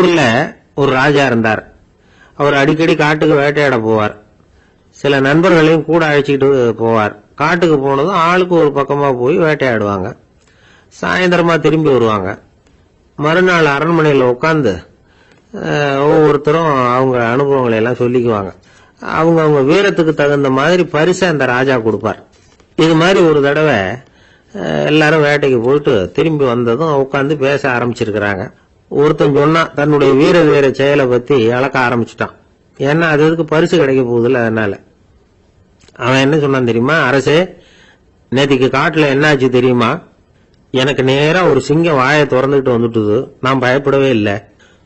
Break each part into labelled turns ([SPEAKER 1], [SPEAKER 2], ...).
[SPEAKER 1] ஊர்ல ஒரு ராஜா இருந்தார். அவர் அடிக்கடி காட்டுக்கு வேட்டையாட போவார். சில நண்பர்களையும் கூட அழைச்சிக்கிட்டு போவார். காட்டுக்கு போனதும் ஆளுக்கு ஒரு பக்கமா போய் வேட்டையாடுவாங்க. சாயந்தரமா திரும்பி வருவாங்க. மறுநாள் அரண்மனையில உட்காந்து ஒவ்வொருத்தரும் அவங்க அனுபவங்களை எல்லாம் சொல்லிக்குவாங்க. அவங்க வீரத்துக்கு தகுந்த மாதிரி பரிசை அந்த ராஜா கொடுப்பார். இது மாதிரி ஒரு தடவை எல்லாரும் வேட்டைக்கு போயிட்டு திரும்பி வந்ததும் உட்காந்து பேச ஆரம்பிச்சிருக்கிறாங்க. ஒருத்தன் சொன்னா தன்னுடைய வீர செயலை பத்தி அளக்க ஆரம்பிச்சுட்டான். ஏன்னா அது எதுக்கு பரிசு கிடைக்க போகுதுல்ல, அதனால. அவன் என்ன சொன்னான் தெரியுமா? அரசே, நேற்றுக்கு காட்டுல என்னாச்சு தெரியுமா? எனக்கு நேரா ஒரு சிங்கம் வாயை திறந்துட்டு வந்துட்டுது. நான் பயப்படவே இல்லை.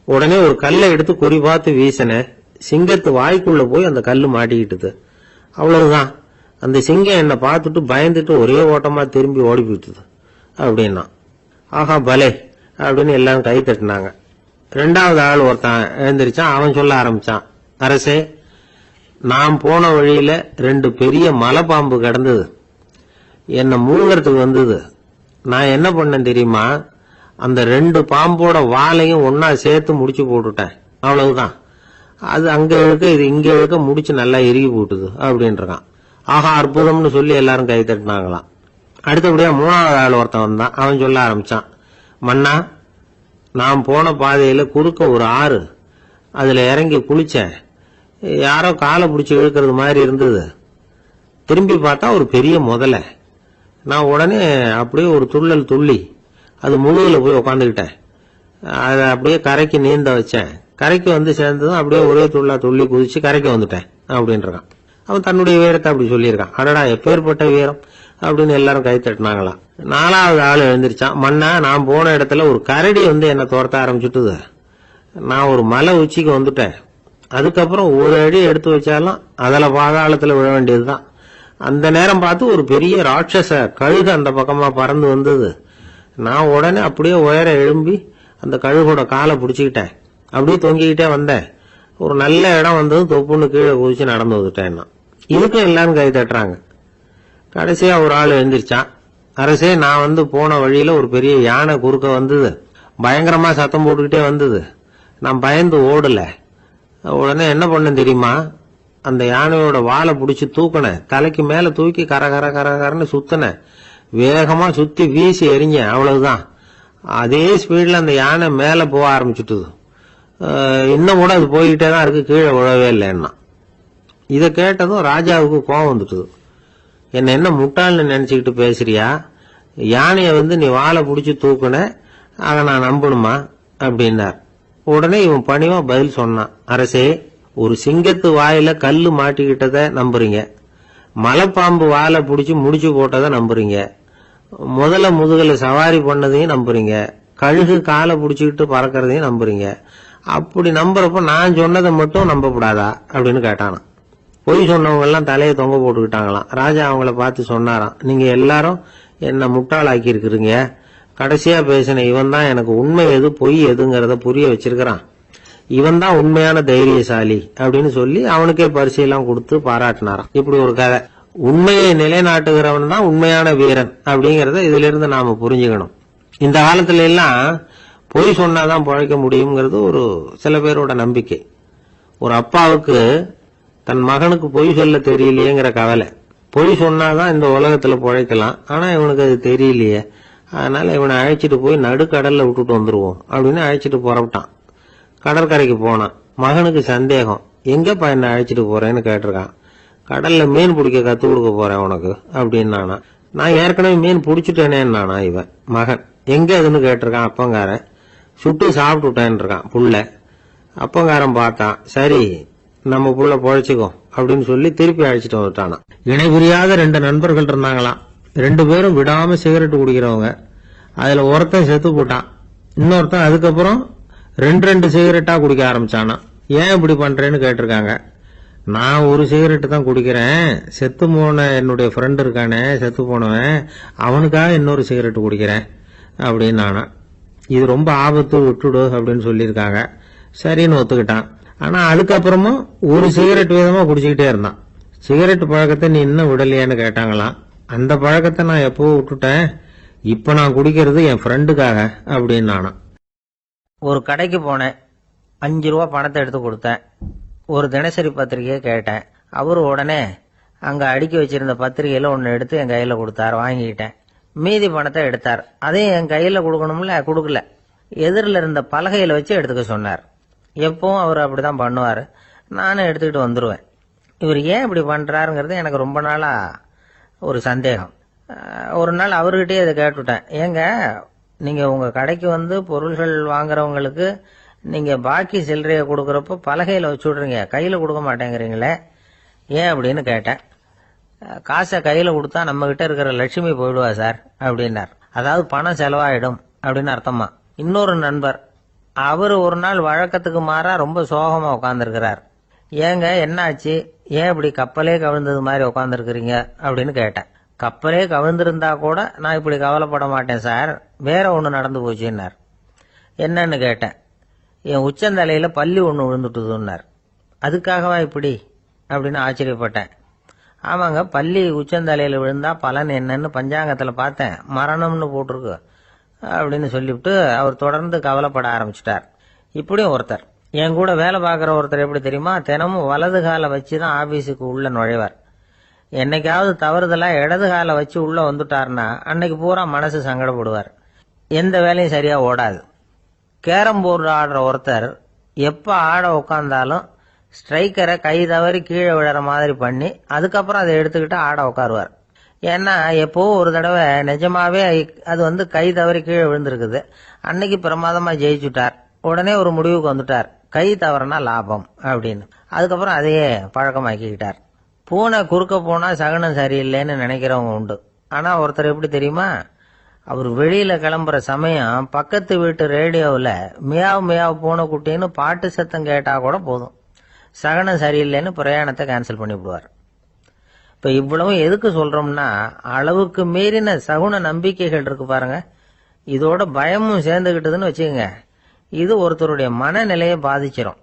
[SPEAKER 1] உடனே ஒரு கல்லை எடுத்து குறி பார்த்து வீசினேன். சிங்கத்து வாய்க்குள்ள போய் அந்த கல்லு மாட்டிக்கிட்டுது. அவ்வளவுதான். அந்த சிங்கம் என்னை பார்த்துட்டு பயந்துட்டு ஒரே ஓட்டமா திரும்பி ஓடி போயிட்டுது அப்படின்னா. ஆஹா பலே அப்படின்னு எல்லாரும் கை தட்டினாங்க. ரெண்டாவது ஆள் ஒருத்தன் எழுந்திரிச்சான். அவன் சொல்ல ஆரம்பிச்சான், அரசே, நான் போன வழியில 2 பெரிய மலைப்பாம்பு கிடந்தது. என்னை முழுங்கறதுக்கு வந்தது. நான் என்ன பண்ணேன் தெரியுமா? அந்த 2 பாம்போட வாலையும் ஒன்னா சேர்த்து முடிச்சு போட்டுட்டேன். அவ்வளவுதான். அது அங்க இழுக்க இது இங்க இழுக்க முடிச்சு நல்லா இறுகி போட்டுது அப்படின்றான். ஆஹா அற்புதம்னு சொல்லி எல்லாரும் கை தட்டினாங்களாம். அடுத்தபடியா 3வது ஆள் ஒருத்தன் வந்தான். அவன் சொல்ல ஆரம்பிச்சான், மன்னா, நான் போன பாதையில குறுக்க ஒரு ஆறு. அதுல இறங்கி குளிச்சேன். யாரோ காலை பிடிச்சி இழுக்கிறது மாதிரி இருந்தது. திரும்பி பார்த்தா ஒரு பெரிய முதலை. நான் உடனே அப்படியே ஒரு துள்ளல் துள்ளி அது முழுதுல போய் உக்காந்துக்கிட்டேன். அதை அப்படியே கரைக்கு நீந்த வச்சேன். கரைக்கு வந்து சேர்ந்ததும் அப்படியே ஒரே துள்ளி குதிச்சு கரைக்கு வந்துட்டேன் அப்படின்றான். அவன் தன்னுடைய வீரத்தை அப்படி சொல்லியிருக்கான். அடடா எப்பேற்பட்ட வீரம் அப்படின்னு எல்லாரும் கை தட்டினாங்களாம். 4வது ஆள் எழுந்திருச்சான். மன்னா, நான் போன இடத்துல ஒரு கரடி வந்து என்னை துரத்த ஆரம்பிச்சுட்டுது. நான் ஒரு மலை உச்சிக்கு வந்துட்டேன். அதுக்கப்புறம் ஒரு அடி எடுத்து வச்சாலும் அதில் பாதாளத்துல விழ வேண்டியதுதான். அந்த நேரம் பார்த்து ஒரு பெரிய ராட்சச கழுகு அந்த பக்கமா பறந்து வந்தது. நான் உடனே அப்படியே உயர எழும்பி அந்த கழுகோட காலை பிடிச்சிக்கிட்டேன். அப்படியே தொங்கிக்கிட்டே வந்தேன். ஒரு நல்ல இடம் வந்தது, தொப்புன்னு கீழே குதிச்சு நடந்து வந்துட்டேன். இதுக்கும் எல்லாரும் கை தட்டுறாங்க. கடைசியா ஒரு ஆள் எழுந்திருச்சான். அரசே, நான் வந்து போன வழியில ஒரு பெரிய யானை குறுக்க வந்தது. பயங்கரமா சத்தம் போட்டுக்கிட்டே வந்தது. நான் பயந்து ஓடல. உடனே என்ன பண்ணேன் தெரியுமா? அந்த யானையோட வாலை பிடிச்சி தூக்கினேன். தலைக்கு மேல தூக்கி கரன்னு சுத்தினேன். வேகமா சுத்தி வீசி எறிஞ்சேன். அவ்வளவுதான். அதே ஸ்பீட்ல அந்த யானை மேல போக ஆரம்பிச்சுட்டுது. இன்னும் கூட அது போய்கிட்டே தான் இருக்கு, கீழே விழவே இல்லைன்னா. இதை கேட்டதும் ராஜாவுக்கு கோபம் வந்துட்டுது. என்ன முட்டாள்னு நினைச்சுக்கிட்டு பேசுறியா? யானைய வந்து நீ வாழை பிடிச்சி தூக்குன, அதை நான் நம்பணுமா அப்படின்னார். உடனே இவன் பணிவா பதில் சொன்னான். அரசே, ஒரு சிங்கத்து வாயில கல்லு மாட்டிக்கிட்டத நம்புறீங்க, மலைப்பாம்பு வாழை பிடிச்சி முடிச்சு போட்டதை நம்புறீங்க, முதல்ல முதுகல சவாரி பண்ணதையும் நம்புறீங்க, கழுகு காலை பிடிச்சிக்கிட்டு பறக்கிறதையும் நம்புறீங்க. அப்படி நம்புறப்ப நான் சொன்னதை மட்டும் நம்பப்படாதா அப்படின்னு கேட்டானான். பொய் சொன்னவங்க எல்லாம் தலையை தொங்க போட்டுக்கிட்டாங்களாம். ராஜா அவங்கள பார்த்து சொன்னாராம், நீங்க எல்லாரும் என்ன முட்டாளாக்கி இருக்கிறீங்க. கடைசியா பேசின இவன் தான் எனக்கு உண்மை எது பொய் எதுங்கிறத புரிய வச்சிருக்கிறான். இவன் தான் உண்மையான தைரியசாலி அப்படின்னு சொல்லி அவனுக்கே பரிசையெல்லாம் கொடுத்து பாராட்டினாராம். இப்படி ஒரு கதை. உண்மையை நிலைநாட்டுகிறவன் தான் உண்மையான வீரன் அப்படிங்கறத இதுல இருந்து நாம புரிஞ்சுக்கணும். இந்த காலத்துல எல்லாம் பொய் சொன்னாதான் பழைக்க முடியுங்கிறது ஒரு சில பேரோட நம்பிக்கை. ஒரு அப்பாவுக்கு தன் மகனுக்கு பொய் சொல்ல தெரியலையேங்கிற கவலை. பொய் சொன்னாதான் இந்த உலகத்துல பழைக்கலாம், ஆனா இவனுக்கு அது தெரியலையே, அதனால இவனை அழைச்சிட்டு போய் நடுக்கடல்ல விட்டுட்டு வந்துருவோம் அப்படின்னு அழைச்சிட்டு புறப்பட்டான். கடற்கரைக்கு போனான். மகனுக்கு சந்தேகம், எங்கப்பா என்ன அழைச்சிட்டு போறேன்னு கேட்டிருக்கான். கடல்ல மீன் பிடிக்க கத்து கொடுக்க போறேன் உனக்கு அப்படின்னு. நான் ஏற்கனவே மீன் பிடிச்சிட்டேனேன்னா இவன் மகன். எங்க அதுன்னு கேட்டிருக்கான். அப்பங்காரன். சுட்டு சாப்பிட்டுட்டேன் இருக்கான் புள்ள. அப்பங்காரன் பார்த்தான், சரி நம்ம புள்ள பொழைச்சிக்கோ அப்படின்னு சொல்லி திருப்பி அழைச்சிட்டு வந்துட்டானா. இணை புரியாத 2 நண்பர்கள் இருந்தாங்களாம். 2 பேரும் விடாம சிகரெட் குடிக்கிறவங்க. அதுல ஒருத்தன் செத்து போட்டான். இன்னொருத்தன் அதுக்கப்புறம் 2 சிகரெட்டா குடிக்க ஆரம்பிச்சானா. ஏன் இப்படி பண்றேன்னு கேட்டிருக்காங்க. நான் ஒரு சிகரெட்டு தான் குடிக்கிறேன், செத்து போன என்னுடைய ஃப்ரெண்ட் இருக்கானே செத்து போனவன், அவனுக்காக இன்னொரு சிகரெட்டு குடிக்கிறேன் அப்படின்னு நானா. இது ரொம்ப ஆபத்து, விட்டுடு அப்படின்னு சொல்லியிருக்காங்க. சரின்னு ஒத்துக்கிட்டான். ஆனா அதுக்கப்புறமும் ஒரு சிகரெட் வீதமா குடிச்சுக்கிட்டே இருந்தான். சிகரெட் பழக்கத்தை நீ இன்னும் விடலையான்னு கேட்டாங்களாம். அந்த பழக்கத்தை நான் எப்போ விட்டுட்டேன், இப்ப நான் குடிக்கிறது என் ஃப்ரெண்டுக்காக அப்படின்னு நானா.
[SPEAKER 2] ஒரு கடைக்கு போனேன்.
[SPEAKER 1] 5 ரூபா பணத்தை எடுத்து கொடுத்தேன். ஒரு தினசரி பத்திரிகையை கேட்டேன். அவரு உடனே அங்க அடுக்கி வச்சிருந்த பத்திரிகையில ஒன்னு எடுத்து என் கையில கொடுத்தார். வாங்கிக்கிட்டேன். மீதி பணத்தை எடுத்தார். அதையும் என் கையில கொடுக்கணும்ல, கொடுக்கல. எதிரில் இருந்த பலகையில வச்சு எடுத்துக்க சொன்னார். எப்பவும் அவர் அப்படிதான் பண்ணுவாரு. நானும் எடுத்துக்கிட்டு வந்துருவேன். இவர் ஏன் இப்படி பண்றாருங்கிறது எனக்கு ரொம்ப நாளா ஒரு சந்தேகம். ஒரு நாள் அவர்கிட்டயே இதை கேட்டுவிட்டேன். ஏங்க, நீங்க உங்க கடைக்கு வந்து பொருள்கள் வாங்குறவங்களுக்கு நீங்க பாக்கி சில்லறைய கொடுக்கறப்ப பலகையில வச்சு விடுறீங்க, கையில கொடுக்க மாட்டேங்கிறீங்களே, ஏன் அப்படின்னு கேட்டேன். காசை கையில கொடுத்தா நம்ம கிட்ட இருக்கிற லட்சுமி போயிடுவா சார் அப்படின்னார். அதாவது பணம் செலவாயிடும் அப்படின்னு அர்த்தமா. இன்னொரு நண்பர், அவரு ஒரு நாள் வழக்கத்துக்கு மாறா ரொம்ப சோகமா உட்காந்துருக்கிறார். ஏங்க என்ன ஆச்சு, ஏன் இப்படி கப்பலே கவிழ்ந்தது மாதிரி உட்காந்துருக்கிறீங்க அப்படின்னு கேட்டேன். கப்பலே கவிழ்ந்திருந்தா கூட நான் இப்படி கவலைப்பட மாட்டேன் சார், வேற ஒண்ணு நடந்து போச்சுன்னார். என்னன்னு கேட்டேன். என் உச்சந்தலையில பல்லி ஒண்ணு விழுந்துட்டுதுன்னார். அதுக்காகவா இப்படி அப்படின்னு ஆச்சரியப்பட்டேன். ஆமாங்க, பல்லி உச்சந்தலையில விழுந்தா பலன் என்னன்னு பஞ்சாங்கத்துல பார்த்தேன், மரணம்னு போட்டிருக்கு அப்படின்னு சொல்லிவிட்டு அவர் தொடர்ந்து கவலைப்பட ஆரம்பிச்சிட்டார். இப்படியும் ஒருத்தர், என் கூட வேலை பார்க்குற ஒருத்தர் எப்படி தெரியுமா, தினமும் வலது காலை வச்சுதான் ஆபீஸுக்கு உள்ள நுழைவார். என்னைக்காவது தவறுதலா இடது காலை வச்சு உள்ள வந்துட்டாருன்னா அன்னைக்கு பூரா மனசு சங்கடப்படுவார். எந்த வேலையும் சரியா ஓடாது. கேரம் போர்டு ஆடுற ஒருத்தர் எப்ப ஆட உட்கார்ந்தாலும் ஸ்ட்ரைக்கரை கை தவறி கீழே விழற மாதிரி பண்ணி அதுக்கப்புறம் அதை எடுத்துக்கிட்டு ஆட உட்காருவார். ஏன்னா எப்போ ஒரு தடவை நிஜமாவே அது வந்து கை தவறி கீழே விழுந்திருக்குது. அன்னைக்கு பிரமாதமா ஜெயிச்சுட்டார். உடனே ஒரு முடிவுக்கு வந்துட்டார், கை தவறுனா லாபம் அப்படின்னு. அதுக்கப்புறம் அதையே பழக்கமாக்கிக்கிட்டார். பூனை குறுக்க போனா சகனம் சரியில்லைன்னு நினைக்கிறவங்க உண்டு. ஆனா ஒருத்தர் எப்படி தெரியுமா, அவர் வெளியில கிளம்புற சமயம் பக்கத்து வீட்டு ரேடியோவில் மியாவ் மியாவ் பூனை குட்டின்னு பாட்டு சத்தம் கேட்டா கூட போதும், சகனம் சரியில்லைன்னு பிரயாணத்தை கேன்சல் பண்ணிவிடுவார். இப்ப இவ்வளவு எதுக்கு சொல்றோம்னா, அளவுக்கு மீறின சகுன நம்பிக்கைகள் இருக்கு பாருங்க, இதோட பயமும் சேர்ந்துகிட்டதுன்னு வச்சுக்கோங்க, இது ஒருத்தருடைய மனநிலையை பாதிச்சிடும்.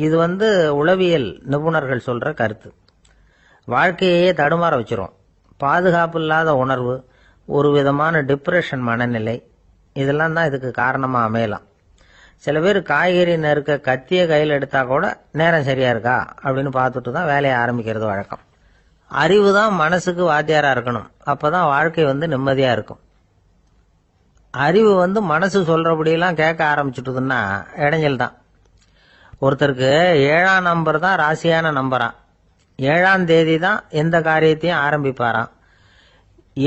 [SPEAKER 1] இது வந்து உளவியல் நிபுணர்கள் சொல்ற கருத்து. வாழ்க்கையே தடுமாற வச்சிரும். பாதுகாப்பு இல்லாத உணர்வு, ஒரு விதமான டிப்ரெஷன் மனநிலை, இதெல்லாம் தான் இதுக்கு காரணமா அமையலாம். சில பேர் காய்கறி நறுக்க கத்திய கையில் எடுத்தா கூட நேரம் சரியா இருக்கா அப்படின்னு பார்த்துட்டு தான் வேலையை ஆரம்பிக்கிறது வழக்கம். அறிவு தான் மனசுக்கு வாத்தியாரா இருக்கணும், அப்பதான் வாழ்க்கை வந்து நிம்மதியா இருக்கும். அறிவு வந்து மனசு சொல்றபடியெல்லாம் கேட்க ஆரம்பிச்சுட்டுதுன்னா இடைஞ்சல் தான். ஒருத்தருக்கு 7ஆம் நம்பர் தான் ராசியான நம்பராம். 7ஆம் தேதி தான் எந்த காரியத்தையும் ஆரம்பிப்பாராம்.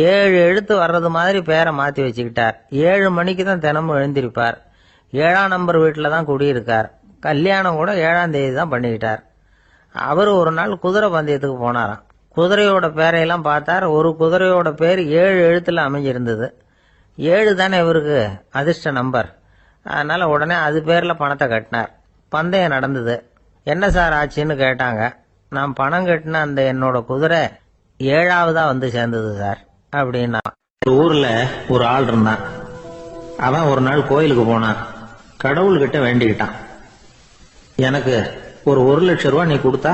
[SPEAKER 1] 7 எழுத்து வர்றது மாதிரி பேரை மாத்தி வச்சுக்கிட்டார். 7 மணிக்கு தான் தினமும் எழுந்திருப்பார். 7ஆம் நம்பர் வீட்டில தான் குடியிருக்கார். கல்யாணம் கூட 7ஆம் தேதி தான் பண்ணிக்கிட்டார். அவர் ஒரு நாள் குதிரை பந்தயத்துக்கு போனாராம். குதிரையோட பேரையெல்லாம் பார்த்தார். ஒரு குதிரையோட பேர் 7 எழுத்துல அமைஞ்சிருந்தது. 7 தானே இவருக்கு அதிர்ஷ்ட நம்பர். அதனால உடனே அது பேர்ல பணத்தை கட்டினார். பந்தயம் நடந்தது. என்ன சார் ஆச்சுன்னு கேட்டாங்க. நான் பணம் கட்டின அந்த என்னோட குதிரை 7ஆவதா வந்து சேர்ந்தது சார் அப்படின்னா. ஊர்ல ஒரு ஆள் இருந்தான். அவன் ஒரு நாள் கோயிலுக்கு போனான். கடவுள்கிட்ட வேண்டிக்கிட்டான், எனக்கு ஒரு 1 லட்சம் ரூபாய் நீ கொடுத்தா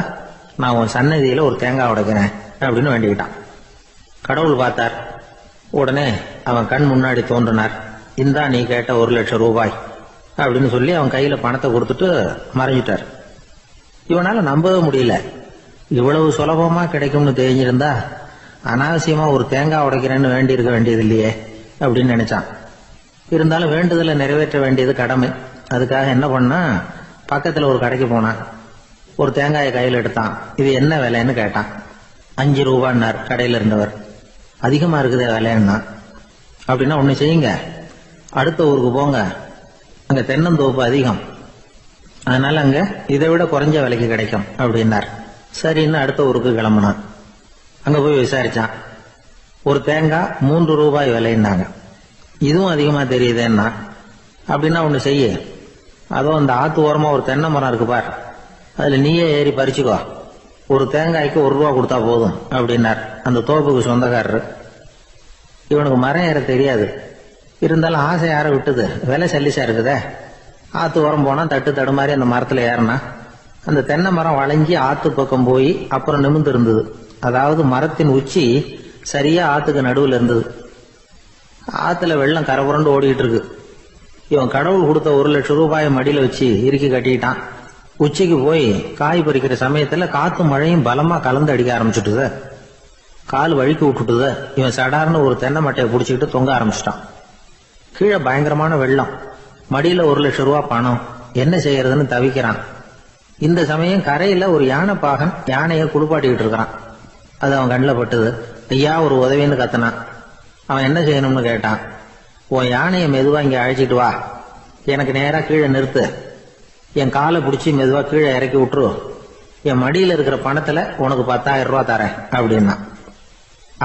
[SPEAKER 1] நான் உன் சன்னதியில ஒரு தேங்காய் உடைக்கிறேன் அப்படின்னு வேண்டிக்கிட்டான். கடவுள் பார்த்தார். உடனே அவன் கண் முன்னாடி தோன்றினார். இந்தா நீ கேட்ட 1 லட்சம் ரூபாய் அப்படின்னு சொல்லி அவன் கையில பணத்தை கொடுத்துட்டு மறைஞ்சிட்டார். இவனால நம்பவே முடியல. இவ்வளவு சுலபமா கிடைக்கும்னு தெரிஞ்சிருந்தா அனாவசியமா ஒரு தேங்காய் உடைக்கிறேன்னு வேண்டி இருக்க வேண்டியது இல்லையே அப்படின்னு நினைச்சான். இருந்தாலும் வேண்டுதலை நிறைவேற்ற வேண்டியது கடமை. அதுக்காக என்ன பண்ணா, பக்கத்துல ஒரு கடைக்கு போனான். ஒரு தேங்காயை கையில் எடுத்தான். இது என்ன விலைன்னு கேட்டான். 5 ரூபான்னார் கடையில இருந்தவர். அதிகமா இருக்குதே விலைன்னா. அப்படின்னா ஒண்ணு செய்யுங்க, அடுத்த ஊருக்கு போங்க, அங்க தென்னந்தோப்பு அதிகம், அதனால அங்க இதை விட குறைஞ்ச விலைக்கு கிடைக்கும் அப்படின்னார். சரின்னு அடுத்த ஊருக்கு கிளம்புனான். அங்க போய் விசாரிச்சான். ஒரு தேங்காய் 3 ரூபாய் விலைன்னாங்க. இதுவும் அதிகமா தெரியுதுன்னா. அப்படின்னா ஒண்ணு செய்ய, அதோ அந்த ஆத்து ஓரமா ஒரு தென்னை மரம் இருக்கு பார், அதுல நீயே ஏறி பறிச்சுக்கோ, ஒரு தேங்காய்க்கு 1 ரூபா கொடுத்தா போதும் அப்படின்னார் அந்த தோப்புக்கு சொந்தக்காரரு. இவனுக்கு மரம் ஏற தெரியாது. இருந்தாலும் ஆசை யார விட்டுது, விலை சல்லிசா இருக்குதே. ஆத்து ஓரம் போனா தட்டு தடுமாறி அந்த மரத்துல ஏறினா அந்த தென்னை மரம் வளைஞ்சி ஆத்து பக்கம் போய் அப்புறம் நிமிர்ந்து இருந்தது. அதாவது மரத்தின் உச்சி சரியா ஆத்துக்கு நடுவில் இருந்தது. ஆத்துல வெள்ளம் கரை புரண்டு ஓடிட்டு இருக்கு.
[SPEAKER 2] இவன் கடவுள் கொடுத்த 1,00,000 ரூபாயை மடியில வச்சு இறுக்கி கட்டிட்டான். உச்சிக்கு போய் காய் பறிக்கிற சமயத்துல காத்தும் மழையும் பலமா கலந்து அடிக்க ஆரம்பிச்சுட்டுது. கால் வழுக்கி விட்டுட்டுது. இவன் சடார்னு ஒரு தென்னை மட்டையை பிடிச்சிக்கிட்டு தொங்க ஆரம்பிச்சிட்டான். கீழே பயங்கரமான வெள்ளம். மடியில 1,00,000 ரூபாய் பணம். என்ன செய்யறதுன்னு தவிக்கிறான். இந்த சமயம் கரையில ஒரு யானை பாகன் யானையை குளிப்பாட்டிக்கிட்டு இருக்கிறான். அது அவன் கண்ணில் பட்டுது. ஐயா ஒரு உதவின்னு கத்தினான். அவன் என்ன செய்யணும்னு கேட்டான். உன் யானையை மெதுவா இங்க அழைச்சிட்டு வா, எனக்கு நேரா கீழே நிறுத்து, என் காலை பிடிச்சி மெதுவா கீழே இறக்கி விட்டுரு, என் மடியில இருக்கிற பணத்துல உனக்கு 10,000 ரூபாய் தரேன் அப்படின்னா.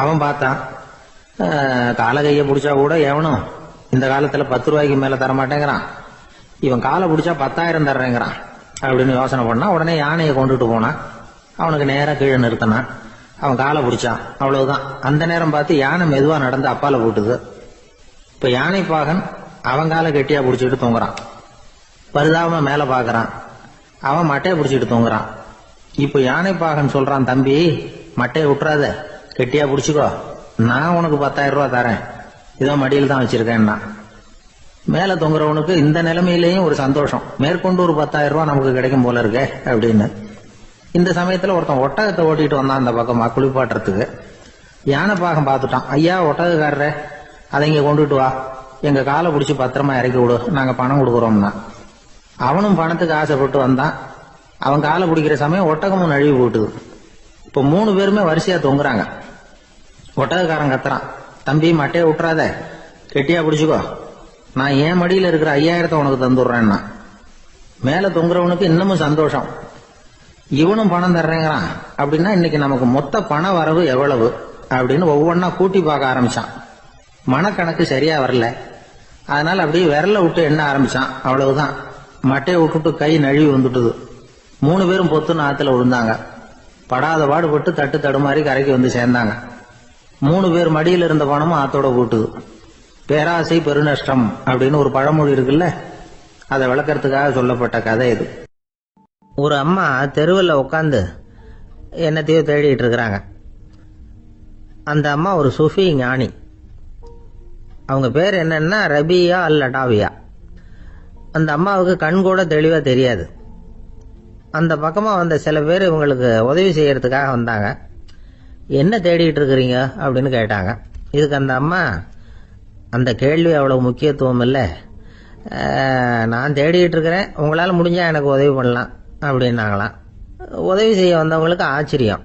[SPEAKER 2] அவன் பார்த்தான். காலை கையை பிடிச்சா கூட எவனும் இந்த காலத்துல 10 ரூபாய்க்கு மேல தரமாட்டேங்கிறான். இவன் காலை பிடிச்சா 10,000 தர்றேங்கிறான் அப்படின்னு யோசனை பண்ணா. உடனே யானையை கொண்டுட்டு போனான். அவனுக்கு நேரா கீழே நிறுத்தினான். அவன் காலை பிடிச்சான். அவ்வளவுதான். அந்த நேரம் பார்த்து யானை மெதுவா நடந்து அப்பால போட்டுது. இப்ப யானை பாகன் அவன் காலை கெட்டியா பிடிச்சிட்டு தூங்குறான். பரிதாபமா மேல பாக்குறான். அவன் மட்டையை பிடிச்சிட்டு தூங்குறான். இப்ப யானை பாகன் சொல்றான், தம்பி மட்டையை விட்டுறாத, கெட்டியா பிடிச்சிக்கோ, நான் உனக்கு 10,000 ரூபாய் தரேன், இதோ மடியில் தான் வச்சிருக்கேன்னா. மேல தொங்குறவனுக்கு இந்த நிலைமையிலேயும் ஒரு சந்தோஷம். மேற்கொண்டு ஒரு 10,000 ரூபாய் நமக்கு கிடைக்கும் போல இருக்கே அப்படின்னு. இந்த சமயத்துல ஒருத்தன் ஒட்டகத்தை ஓட்டிட்டு வந்தான் அந்த பக்கமா குளிப்பாட்டுறதுக்கு. யானை பாகம் பார்த்துட்டான். ஐயா ஒட்டகக்காரரே, அதை இங்க கொண்டுட்டு வா, எங்க காலை பிடிச்சி பத்திரமா இறக்கி விடு, நாங்க பணம் கொடுக்குறோம்னா. அவனும் பணத்துக்கு ஆசைப்பட்டு வந்தான். அவன் காலை பிடிக்கிற சமயம் ஒட்டகமும் நழுவி போட்டுது. இப்ப 3 பேருமே வரிசையா தொங்குறாங்க. ஒட்டகக்காரன் கத்துறான், தம்பி மட்டையை விட்டுறாத, கெட்டியா பிடிச்சுக்கோ, நான் என் மடியில இருக்கிற 5,000 உனக்கு தந்துடுறேன்னா. மேல தொங்குறவனுக்கு இன்னமும் சந்தோஷம். இவனும் பணம் தர்றேங்கிறான் அப்படின்னா இன்னைக்கு நமக்கு மொத்த பண வரவு எவ்வளவு அப்படின்னு ஒவ்வொன்னா கூட்டி பார்க்க ஆரம்பிச்சான். மனக்கணக்கு சரியா வரல. அதனால அப்படியே விரல விட்டு எண்ண ஆரம்பிச்சான். அவ்வளவுதான். மட்டையை விட்டுட்டு கை நழுவி வந்துட்டுது. 3 பேரும் பொத்துன்னு ஆத்துல விழுந்தாங்க. படாத பாடுபட்டு தட்டு தடுமாறி கரைக்கு வந்து சேர்ந்தாங்க. 3 பேர் மடியில் இருந்த பணமும் ஆத்தோட போட்டுது. பேராசை பெருநஷ்டம் அப்படின்னு ஒரு பழமொழி இருக்குல்ல, அதை விளக்கறதுக்காக சொல்லப்பட்ட கதை இது. ஒரு அம்மா தெருவில் உட்காந்து என்னத்தையோ தேடிட்டு இருக்கிறாங்க. அந்த அம்மா ஒரு சூஃபி ஞானி. அவங்க பேர் என்னன்னா ரபியா அல் அடாவியா. அந்த அம்மாவுக்கு கண் கூட தெளிவா தெரியாது. அந்த பக்கமா வந்த சில பேர் இவங்களுக்கு உதவி செய்யறதுக்காக வந்தாங்க. என்ன தேடிட்டு இருக்கிறீங்க அப்படின்னு கேட்டாங்க. இதுக்கு அந்த அம்மா, அந்த கேள்வி அவ்வளவு முக்கியத்துவம் இல்லை, நான் தேடிட்டு இருக்கிறேன், உங்களால் முடிஞ்சா எனக்கு உதவி பண்ணலாம் அப்படின்னாங்களாம். உதவி செய்ய வந்தவங்களுக்கு ஆச்சரியம்.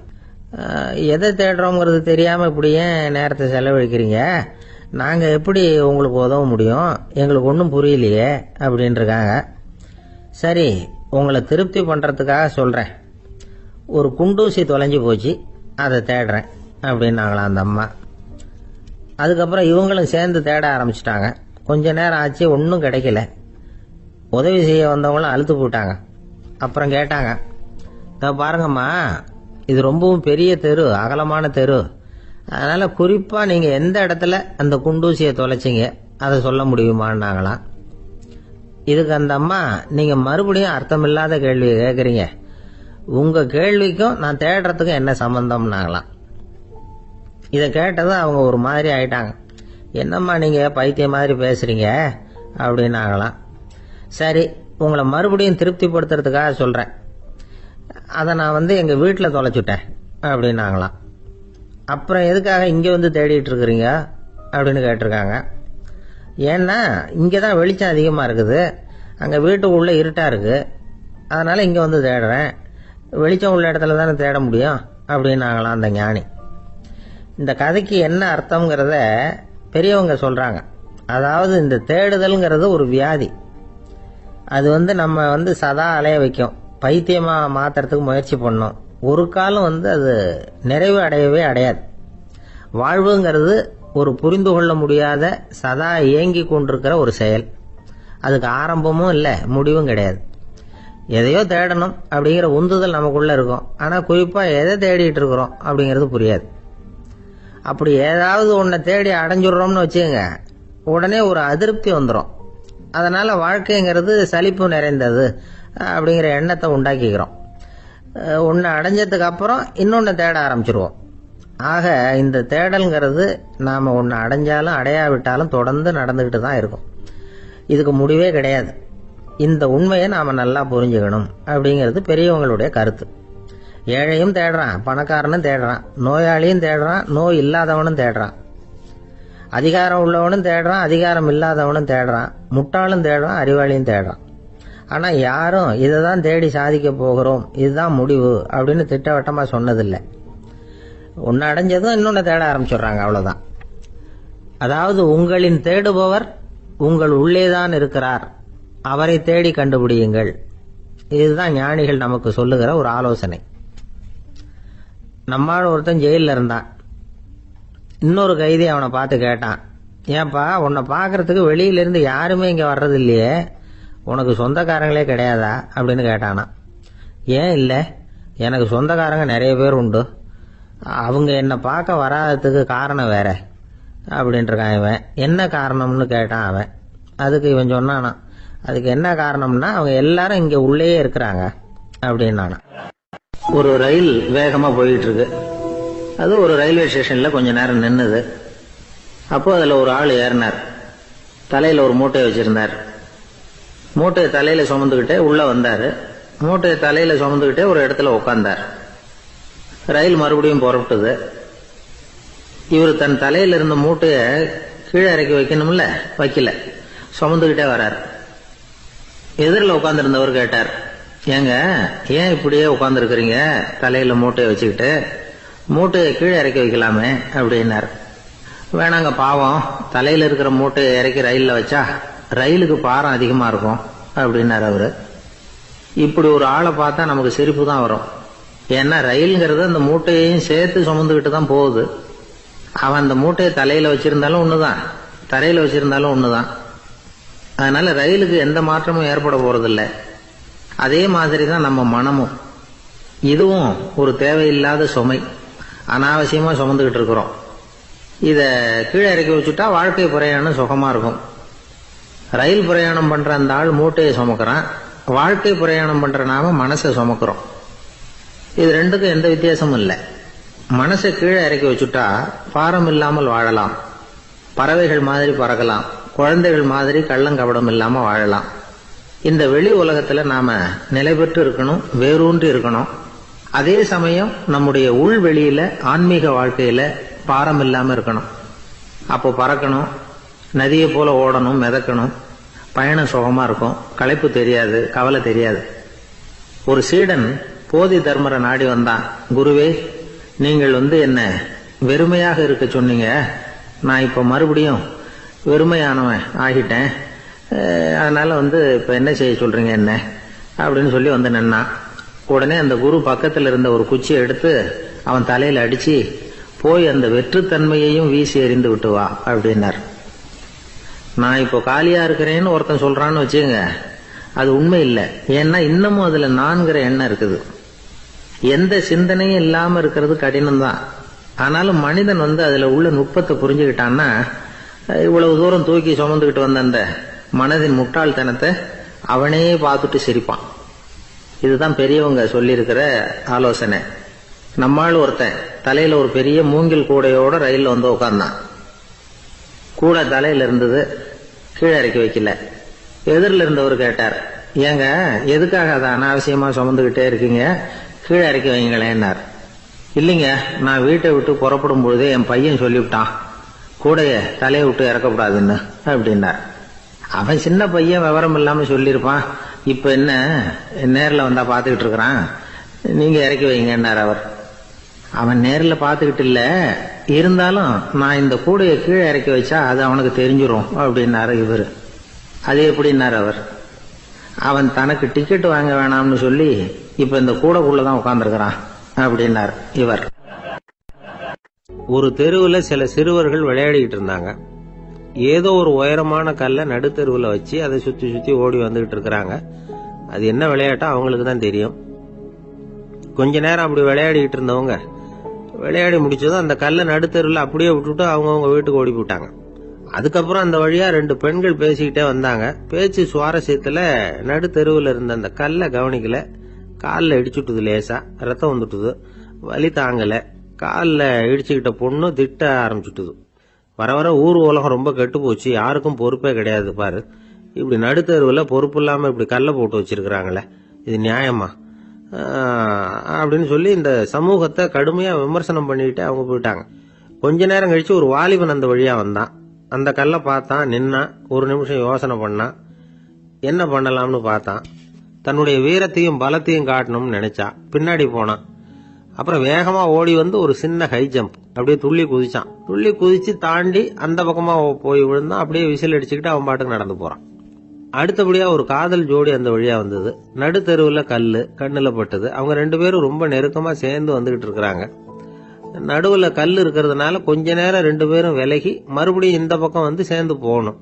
[SPEAKER 2] எதை தேடுறோங்கிறது தெரியாம இப்படி ஏன் நேரத்தை செலவழிக்கிறீங்க, நாங்க எப்படி உங்களுக்கு உதவ முடியும், எங்களுக்கு ஒன்றும் புரியலையே அப்படின்னு இருக்காங்க. சரி, உங்களை திருப்தி பண்றதுக்காக சொல்றேன், ஒரு குண்டூசி தொலைஞ்சு போச்சு, அதை தேடுறேன் அப்படின்னாங்களாம் அந்த அம்மா. அதுக்கப்புறம் இவங்களும் சேர்ந்து தேட ஆரம்பிச்சிட்டாங்க. கொஞ்ச நேரம் ஆச்சு, ஒன்றும் கிடைக்கல. உதவி செய்ய வந்தவங்களும் அழுத்து போட்டாங்க. அப்புறம் கேட்டாங்க, பாருங்கம்மா, இது ரொம்பவும் பெரிய தெரு, அகலமான தெரு, அதனால குறிப்பா நீங்க எந்த இடத்துல அந்த குண்டூசியை தொலைச்சிங்க அதை சொல்ல முடியுமான்னாங்களாம். இதுக்கு அந்த அம்மா, நீங்க மறுபடியும் அர்த்தமில்லாத கேள்வியை கேட்குறீங்க, உங்க கேள்விக்கும் நான் தேடுறதுக்கும் என்ன சம்பந்தம்னாங்களாம். இதை கேட்டதும் அவங்க ஒரு மாதிரி ஆயிட்டாங்க. என்னம்மா நீங்க பைத்தியம் மாதிரி பேசுறீங்க அப்படின்னாங்களாம். சரி, உங்களை மறுபடியும் திருப்திப்படுத்துறதுக்காக சொல்றேன், அதை நான் எங்க வீட்டில் தொலைச்சுட்டேன் அப்படின்னாங்களாம். அப்புறம் எதுக்காக இங்க வந்து தேடிட்டு இருக்கிறீங்க அப்படின்னு கேட்டிருக்காங்க. ஏன்னா இங்கதான் வெளிச்சம் அதிகமா இருக்குது, அங்க வீட்டுக்குள்ள இருட்டா இருக்கு, அதனால இங்க வந்து தேடுறேன், வெளிச்சம் உள்ள இடத்துல தானே தேட முடியும் அப்படின்னாங்களாம் அந்த ஞானி. இந்த கதைக்கு என்ன அர்த்தம்ங்கிறத பெரியவங்க சொல்றாங்க. அதாவது இந்த தேடுதல்ங்கிறது ஒரு வியாதி. அது நம்ம சதா அலைய வைக்கும், பைத்தியமா மாத்துறதுக்கு முயற்சி பண்ணோம். ஒரு காலம் அது நிறைவு அடையவே அடையாது. வாழ்வுங்கிறது ஒரு புரிந்து கொள்ள முடியாத சதா இயங்கி கொண்டிருக்கிற ஒரு செயல். அதுக்கு ஆரம்பமும் இல்லை, முடிவும் கிடையாது. எதையோ தேடணும் அப்படிங்கிற உந்துதல் நமக்குள்ள இருக்கும். ஆனா குறிப்பா எதை தேடிட்டு இருக்கிறோம் அப்படிங்கிறது புரியாது. அப்படி ஏதாவது ஒன்றை தேடி அடைஞ்சிடுறோம்னு வச்சுக்கோங்க, உடனே ஒரு அதிருப்தி வந்துடும். அதனால வாழ்க்கைங்கிறது சலிப்பு நிறைந்தது அப்படிங்கிற எண்ணத்தை உண்டாக்கிக்கிறோம். ஒன்று அடைஞ்சதுக்கு அப்புறம் இன்னொன்று தேட ஆரம்பிச்சிருவோம். ஆக இந்த தேடல்ங்கிறது நாம ஒன்று அடைஞ்சாலும் அடையாவிட்டாலும் தொடர்ந்து நடந்துகிட்டு தான் இருக்கும். இதுக்கு முடிவே கிடையாது. இந்த உண்மையை நாம நல்லா புரிஞ்சுக்கணும் அப்படிங்கிறது பெரியவங்களுடைய கருத்து. ஏழையும் தேடுறான், பணக்காரனும் தேடுறான், நோயாளியும் தேடுறான், நோய் இல்லாதவனும் தேடுறான், அதிகாரம் உள்ளவனும் தேடுறான், அதிகாரம் இல்லாதவனும் தேடுறான், முட்டாளும் தேடுறான், அறிவாளியும் தேடுறான். ஆனா யாரும் இதை தான் தேடி சாதிக்க போகிறோம், இதுதான் முடிவு அப்படின்னு திட்டவட்டமா சொன்னதில்லை. ஒன்னு அடைஞ்சதும் இன்னொன்னு தேட ஆரம்பிச்சிடுறாங்க, அவ்வளவுதான். அதாவது உங்களின் தேடுபவர் உங்கள் உள்ளேதான் இருக்கிறார், அவரை தேடி கண்டுபிடியுங்கள். இதுதான் ஞானிகள் நமக்கு சொல்லுகிற ஒரு ஆலோசனை. நம்மால் ஒருத்தன் ஜெயிலில் இருந்தான். இன்னொரு கைதி அவனை பார்த்து கேட்டான், ஏன்பா உன்னை பார்க்கறதுக்கு வெளியிலிருந்து யாருமே இங்கே வர்றது இல்லையே, உனக்கு சொந்தக்காரங்களே கிடையாதா அப்படின்னு கேட்டானா. ஏன் இல்லை, எனக்கு சொந்தக்காரங்க நிறைய பேர் உண்டு, அவங்க என்னை பார்க்க வராததுக்கு காரணம் வேற அப்படின்ட்டுருக்கான் இவன். என்ன காரணம்னு கேட்டான் அவன். அதுக்கு இவன் சொன்னானா, அதுக்கு என்ன காரணம்னா அவங்க எல்லாரும் இங்கே உள்ளேயே இருக்கிறாங்க அப்படின்னானா. ஒரு ரயில் வேகமாக போயிட்டு இருக்கு. அது ஒரு ரயில்வே ஸ்டேஷனில் கொஞ்ச நேரம் நின்னுது. அப்போ அதில் ஒரு ஆள் ஏறினார். தலையில் ஒரு மூட்டையை வச்சிருந்தார். மூட்டையை தலையில் சுமந்துக்கிட்டே உள்ளே வந்தார். மூட்டையை தலையில் சுமந்துக்கிட்டே ஒரு இடத்துல உட்கார்ந்தார். ரயில் மறுபடியும் புறப்பட்டது. இவர் தன் தலையில் இருந்த மூட்டையை கீழே இறக்கி வைக்கணும்ல, வைக்கல, சுமந்துக்கிட்டே வர்றார். எதிரில் உட்காந்துருந்தவர் கேட்டார், ஏங்க ஏன் இப்படியே உட்காந்துருக்கிறீங்க தலையில மூட்டையை வச்சுக்கிட்டு, மூட்டையை கீழே இறக்கி வைக்கலாமே அப்படின்னார். வேணாங்க, பாவம், தலையில இருக்கிற மூட்டையை இறக்கி ரயிலில் வச்சா ரயிலுக்கு பாரம் அதிகமா இருக்கும் அப்படின்னார் அவரு. இப்படி ஒரு ஆளை பார்த்தா நமக்கு சிரிப்பு தான் வரும். ஏன்னா ரயிலுங்கிறது அந்த மூட்டையையும் சேர்த்து சுமந்துக்கிட்டு தான் போகுது. அவன் அந்த மூட்டையை தலையில வச்சிருந்தாலும் ஒண்ணுதான், தரையில வச்சிருந்தாலும் ஒண்ணுதான். அதனால ரயிலுக்கு எந்த மாற்றமும் ஏற்பட போறதில்லை. அதே மாதிரி தான் நம்ம மனமும். இதுவும் ஒரு தேவையில்லாத சுமை, அனாவசியமா சுமந்துக்கிட்டு இருக்கிறோம். இத கீழே இறக்கி வச்சுட்டா வாழ்க்கை பிரயாணம் சுகமா இருக்கும். ரயில் பிரயாணம் பண்ற அந்த ஆள் மூட்டையை சுமக்கிறான், வாழ்க்கை பிரயாணம் பண்ற நாம மனசை சுமக்கிறோம். இது ரெண்டுக்கும் எந்த வித்தியாசமும் இல்லை. மனசை கீழே இறக்கி வச்சுட்டா பாரம் இல்லாமல் வாழலாம், பறவைகள் மாதிரி பறக்கலாம், குழந்தைகள் மாதிரி கள்ளங்கபடம் இல்லாம வாழலாம். இந்த வெளி உலகத்துல நாம நிலை பெற்று இருக்கணும், வேரூன்றி இருக்கணும். அதே சமயம் நம்முடைய உள் வெளியில ஆன்மீக வாழ்க்கையில பாரம் இல்லாம இருக்கணும். அப்போ பறக்கணும், நதியை போல ஓடணும், மிதக்கணும், பயணம் சுகமா இருக்கும், களைப்பு தெரியாது, கவலை தெரியாது. ஒரு சீடன் போதி தர்மரை நாடி வந்தான். குருவே, நீங்கள் என்ன வெறுமையாக இருக்க சொன்னீங்க, நான் இப்ப மறுபடியும் வெறுமையானவன் ஆகிட்டேன், அதனால இப்ப என்ன செய்ய சொல்றீங்க என்ன அப்படின்னு சொல்லி நின்னான். உடனே அந்த குரு பக்கத்துல இருந்த ஒரு குச்சியை எடுத்து அவன் தலையில அடிச்சு, போய் அந்த வெற்றுத்தன்மையையும் வீசி எறிந்து விட்டு வா அப்படின்னார். நான் இப்போ காலியா இருக்கிறேன்னு ஒருத்தன் சொல்றான்னு வச்சுங்க, அது உண்மை இல்லை. ஏன்னா இன்னமும் அதுல நான்கிற எண்ணம் இருக்குது. எந்த சிந்தனையும் இல்லாம இருக்கிறது கடினம் தான். ஆனாலும் மனிதன் அதுல உள்ள நுட்பத்தை புரிஞ்சுக்கிட்டான்னா இவ்வளவு தூரம் தூக்கி சுமந்துக்கிட்டு வந்த அந்த மனதின் முட்டாள்தனத்தை அவனே பார்த்துட்டு சிரிப்பான். இதுதான் பெரியவங்க சொல்லியிருக்கிற ஆலோசனை. நம்மால் ஒருத்தன் தலையில ஒரு பெரிய மூங்கில் கூடையோட ரயில்ல உட்கார்ந்தான். கூடை தலையில இருந்தது, கீழே இறக்கி வைக்கல. எதிரில் இருந்தவர் கேட்டார், ஏங்க எதுக்காக அதை அனாவசியமா சுமந்துகிட்டே இருக்கீங்க, கீழே இறக்கி வைங்களேன்னார். இல்லைங்க, நான் வீட்டை விட்டு புறப்படும் பொழுதே என் பையன் சொல்லிவிட்டான், கூடைய தலையை விட்டு இறக்கப்படாதுன்னு அப்படின்னார். அவன் சின்ன பையன், விவரம் இல்லாம சொல்லியிருப்பான். இப்ப என்ன நேரில் வந்தா பாத்துக்கிட்டு இருக்கிறான், நீங்க இறக்கி வைங்கன்னார் அவர். அவன் நேரில் பாத்துக்கிட்டு இல்ல, இருந்தாலும் நான் இந்த கூடையை கீழே இறக்கி வச்சா அது அவனுக்கு தெரிஞ்சிடும் அப்படின்னாரு இவர். அது எப்படின்னார் அவர். அவன் தனக்கு டிக்கெட் வாங்க வேணாம்னு சொல்லி இப்ப இந்த கூடைக்குள்ளதான் உட்கார்ந்துருக்கிறான் அப்படின்னார் இவர்.
[SPEAKER 1] ஒரு தெருவில் சில சிறுவர்கள் விளையாடிக்கிட்டு இருந்தாங்க. ஏதோ ஒரு உயரமான கல்லை நடுத்தெருவில் வச்சு அதை சுத்தி சுத்தி ஓடி வந்துகிட்டு இருக்கிறாங்க. அது என்ன விளையாட்டோ அவங்களுக்கு தான் தெரியும். கொஞ்ச நேரம் அப்படி விளையாடிக்கிட்டு இருந்தவங்க விளையாடி முடிச்சதும் அந்த கல்லை நடுத்தெருவில் அப்படியே விட்டுட்டு அவங்கவுங்க வீட்டுக்கு ஓடி போட்டாங்க. அதுக்கப்புறம் அந்த வழியா 2 பெண்கள் பேசிக்கிட்டே வந்தாங்க. பேச்சு சுவாரஸ்யத்துல நடுத்தெருவில் இருந்த அந்த கல்லை கவனிக்கல. காலில் இடிச்சுட்டுது, லேசா ரத்தம் வந்துட்டுது, வலி தாங்கல. காலில் இடிச்சுக்கிட்ட பொண்ணு திட்ட ஆரம்பிச்சுட்டுது. வர வர ஊர் உலகம் ரொம்ப கெட்டு போச்சு, யாருக்கும் பொறுப்பே கிடையாது பாரு, இப்படி நடுத்தருவில் பொறுப்பு இல்லாம இப்படி கல்லை போட்டு வச்சிருக்கிறாங்களே, இது நியாயமா அப்படின்னு சொல்லி இந்த சமூகத்தை கடுமையா விமர்சனம் பண்ணிட்டு அவங்க போயிட்டாங்க. கொஞ்ச நேரம் கழிச்சு ஒரு வாலிபன் அந்த வழியா வந்தான். அந்த கல்லை பார்த்தான், நின்னான், ஒரு நிமிஷம் யோசனை பண்ணான், என்ன பண்ணலாம்னு பார்த்தான். தன்னுடைய வீரத்தையும் பலத்தையும் காட்டணும்னு நினைச்சான். பின்னாடி போனான். அப்புறம் வேகமா ஓடி வந்து ஒரு சின்ன ஹை ஜம்ப் அப்படியே துள்ளி குதிச்சான். துள்ளி குதிச்சு தாண்டி அந்த பக்கமா போய் விழுந்தான். அப்படியே விசில் அடிச்சுக்கிட்டு அவன் பாட்டுக்கு நடந்து போறான். அடுத்தபடியா ஒரு காதல் ஜோடி அந்த வழியா வந்தது. நடுத்தெருவுல கல்லு கண்ணுல பட்டது. அவங்க 2 பேரும் ரொம்ப நெருக்கமா சேர்ந்து வந்துகிட்டு இருக்கிறாங்க. நடுவுல கல் இருக்கிறதுனால கொஞ்ச நேரம் 2 பேரும் விலகி மறுபடியும் இந்த பக்கம் வந்து சேர்ந்து போகணும்.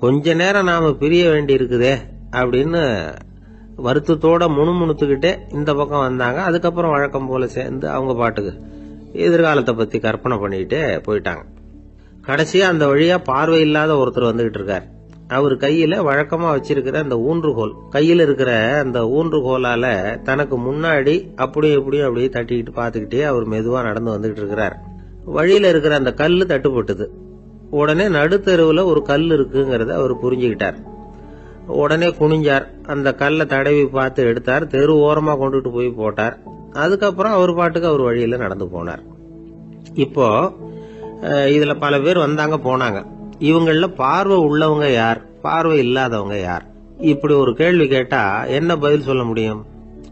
[SPEAKER 1] கொஞ்ச நேரம் நாம பிரிய வேண்டி இருக்குதே அப்படின்னு வருத்தத்தோட முணுமுணுத்துக்கிட்டே இந்த பக்கம் வந்தாங்க. அதுக்கப்புறம் வழக்கம் போல சேர்ந்து அவங்க பாட்டுக்கு எதிர்காலத்தை பத்தி கற்பனை பண்ணிக்கிட்டே போயிட்டாங்க. கடைசியா அந்த வழியா பார்வை இல்லாத ஒருத்தர் வந்துகிட்டு இருக்கார். அவர் கையில வழக்கமா வச்சிருக்கிற அந்த ஊன்றுகோல், கையில இருக்கிற அந்த ஊன்றுகோலால தனக்கு முன்னாடி அப்படியே அப்படியே தட்டிக்கிட்டு பாத்துக்கிட்டே அவர் மெதுவா நடந்து வந்துகிட்டு இருக்கிறார். வழியில இருக்கிற அந்த கல்லு தட்டுப்பட்டது. உடனே நடுத்தெருவுல ஒரு கல் இருக்குங்கிறத அவர் புரிஞ்சுக்கிட்டார். உடனே குனிஞ்சார். அந்த கல்லை தடவி பார்த்து எடுத்தார். தெரு ஓரமா கொண்டுட்டு போய் போட்டார். அதுக்கப்புறம் அவர் பாட்டுக்கு அவர் வழியில நடந்து போனார். இப்போ இதுல பல பேர் வந்தாங்க போனாங்க. இவங்கள பார்வை உள்ளவங்க யார், பார்வை இல்லாதவங்க யார்? இப்படி ஒரு கேள்வி கேட்டா என்ன பதில் சொல்ல முடியும்?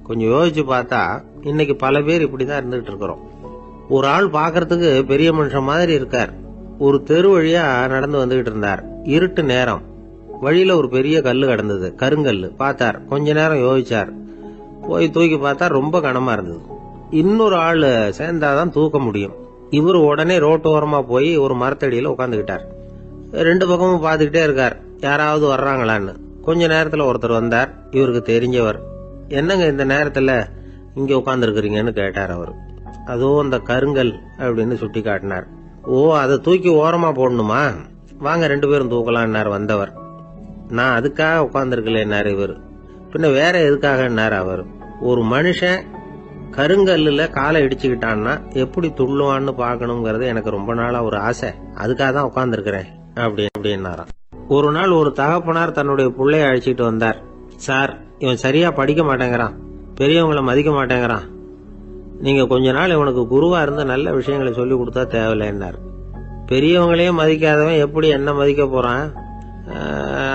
[SPEAKER 1] கொஞ்சம் யோசிச்சு பார்த்தா இன்னைக்கு பல பேர் இப்படிதான் இருந்துகிட்டு இருக்கிறோம். ஒரு ஆள் பாக்கிறதுக்கு பெரிய மனுஷன் மாதிரி இருக்கார். ஒரு தெரு வழியா நடந்து வந்துகிட்டு இருந்தார். இருட்டு நேரம். வழியில ஒரு பெரிய கல்லு கிடந்தது, கருங்கல்லு. பார்த்தார். கொஞ்ச நேரம் யோசிச்சார். போய் தூக்கி பார்த்தா ரொம்ப கனமா இருந்தது. இன்னொரு ஆள் சேர்ந்தாதான் தூக்க முடியும். இவர் உடனே ரோட்டோரமா போய் ஒரு மரத்தடியில உட்காந்துக்கிட்டார். 2 பக்கமும் பார்த்துக்கிட்டே இருக்கார், யாராவது வர்றாங்களான்னு. கொஞ்ச நேரத்துல ஒருத்தர் வந்தார். இவருக்கு தெரிஞ்சவர். என்னங்க இந்த நேரத்துல இங்க உட்கார்ந்து இருக்கிறீங்கன்னு கேட்டார் அவர். அதோ அந்த கருங்கல் அப்படின்னு சுட்டி காட்டினார். ஓ, அதை தூக்கி ஓரமா போடணுமா? வாங்க 2 பேரும் தூக்கலான்னார் வந்தவர். நான் அதுக்காக உட்கார்ந்துருக்கலன்னாரு இவர். பின்ன வேற எதுக்காகன்னாரு அவர். ஒரு மனுஷன் கருங்கல்லுல காலை இடிச்சுக்கிட்டான்னா எப்படி துள்ளுவான்னு பாக்கணுங்கிறது எனக்கு ரொம்ப நாளா ஒரு ஆசை. அதுக்காக தான் உட்கார்ந்துருக்கிறேன் அப்படின்னாராம். ஒரு நாள் ஒரு தகப்பனார் தன்னுடைய பிள்ளைய அழைச்சிட்டு வந்தார். சார், இவன் சரியா படிக்க மாட்டேங்கிறான், பெரியவங்களை மதிக்க மாட்டேங்கிறான், நீங்க கொஞ்ச நாள் இவனுக்கு குருவா இருந்து நல்ல விஷயங்களை சொல்லி கொடுத்தா தேவையில்லைன்னார். பெரியவங்களையே மதிக்காதவன் எப்படி என்ன மதிக்க போறான்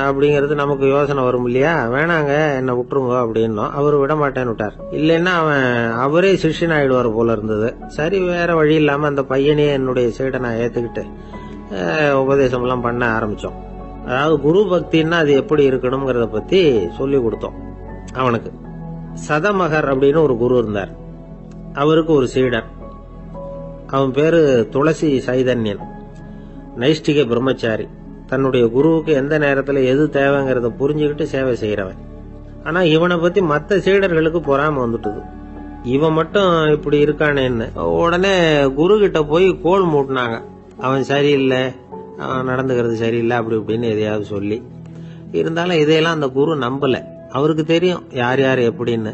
[SPEAKER 1] அப்படிங்கறது நமக்கு யோசனை வரும் இல்லையா? வேணாங்க, என்ன விட்டுருங்க அப்படின்னோம். அவரு விட மாட்டேன்னு விட்டார். இல்லைன்னா அவரே சிஷ்யன் ஆயிடுவார் போல இருந்தது. சரி, வேற வழி இல்லாம அந்த பையனையே என்னுடைய சீடனை ஏத்துக்கிட்டு உபதேசம் எல்லாம் பண்ண ஆரம்பிச்சோம். அதாவது குரு பக்தின்னா அது எப்படி இருக்கணும்ங்கறத பத்தி சொல்லி கொடுத்தோம் அவனுக்கு. சதமகர் அப்படின்னு ஒரு குரு இருந்தார். அவருக்கு ஒரு சீடர். அவன் பேரு துளசி சைதன்யன். நைஷ்டிக பிரம்மச்சாரி. தன்னுடைய குருவுக்கு எந்த நேரத்துல எது தேவைங்கிறத புரிஞ்சுக்கிட்டு சேவை செய்யறவன். ஆனா இவனை பத்தி மத்த சீடர்களுக்கு பொறாம வந்துட்டுது. இவன் மட்டும் இப்படி இருக்கானேன்னு உடனே குரு கிட்ட போய் கோல் மூட்டினாங்க. அவன் சரியில்லை, அவன் நடந்துக்கிறது சரியில்லை, அப்படி இப்படின்னு எதையாவது சொல்லி. இருந்தாலும் இதையெல்லாம் அந்த குரு நம்பல. அவருக்கு தெரியும் யார் யார் எப்படின்னு.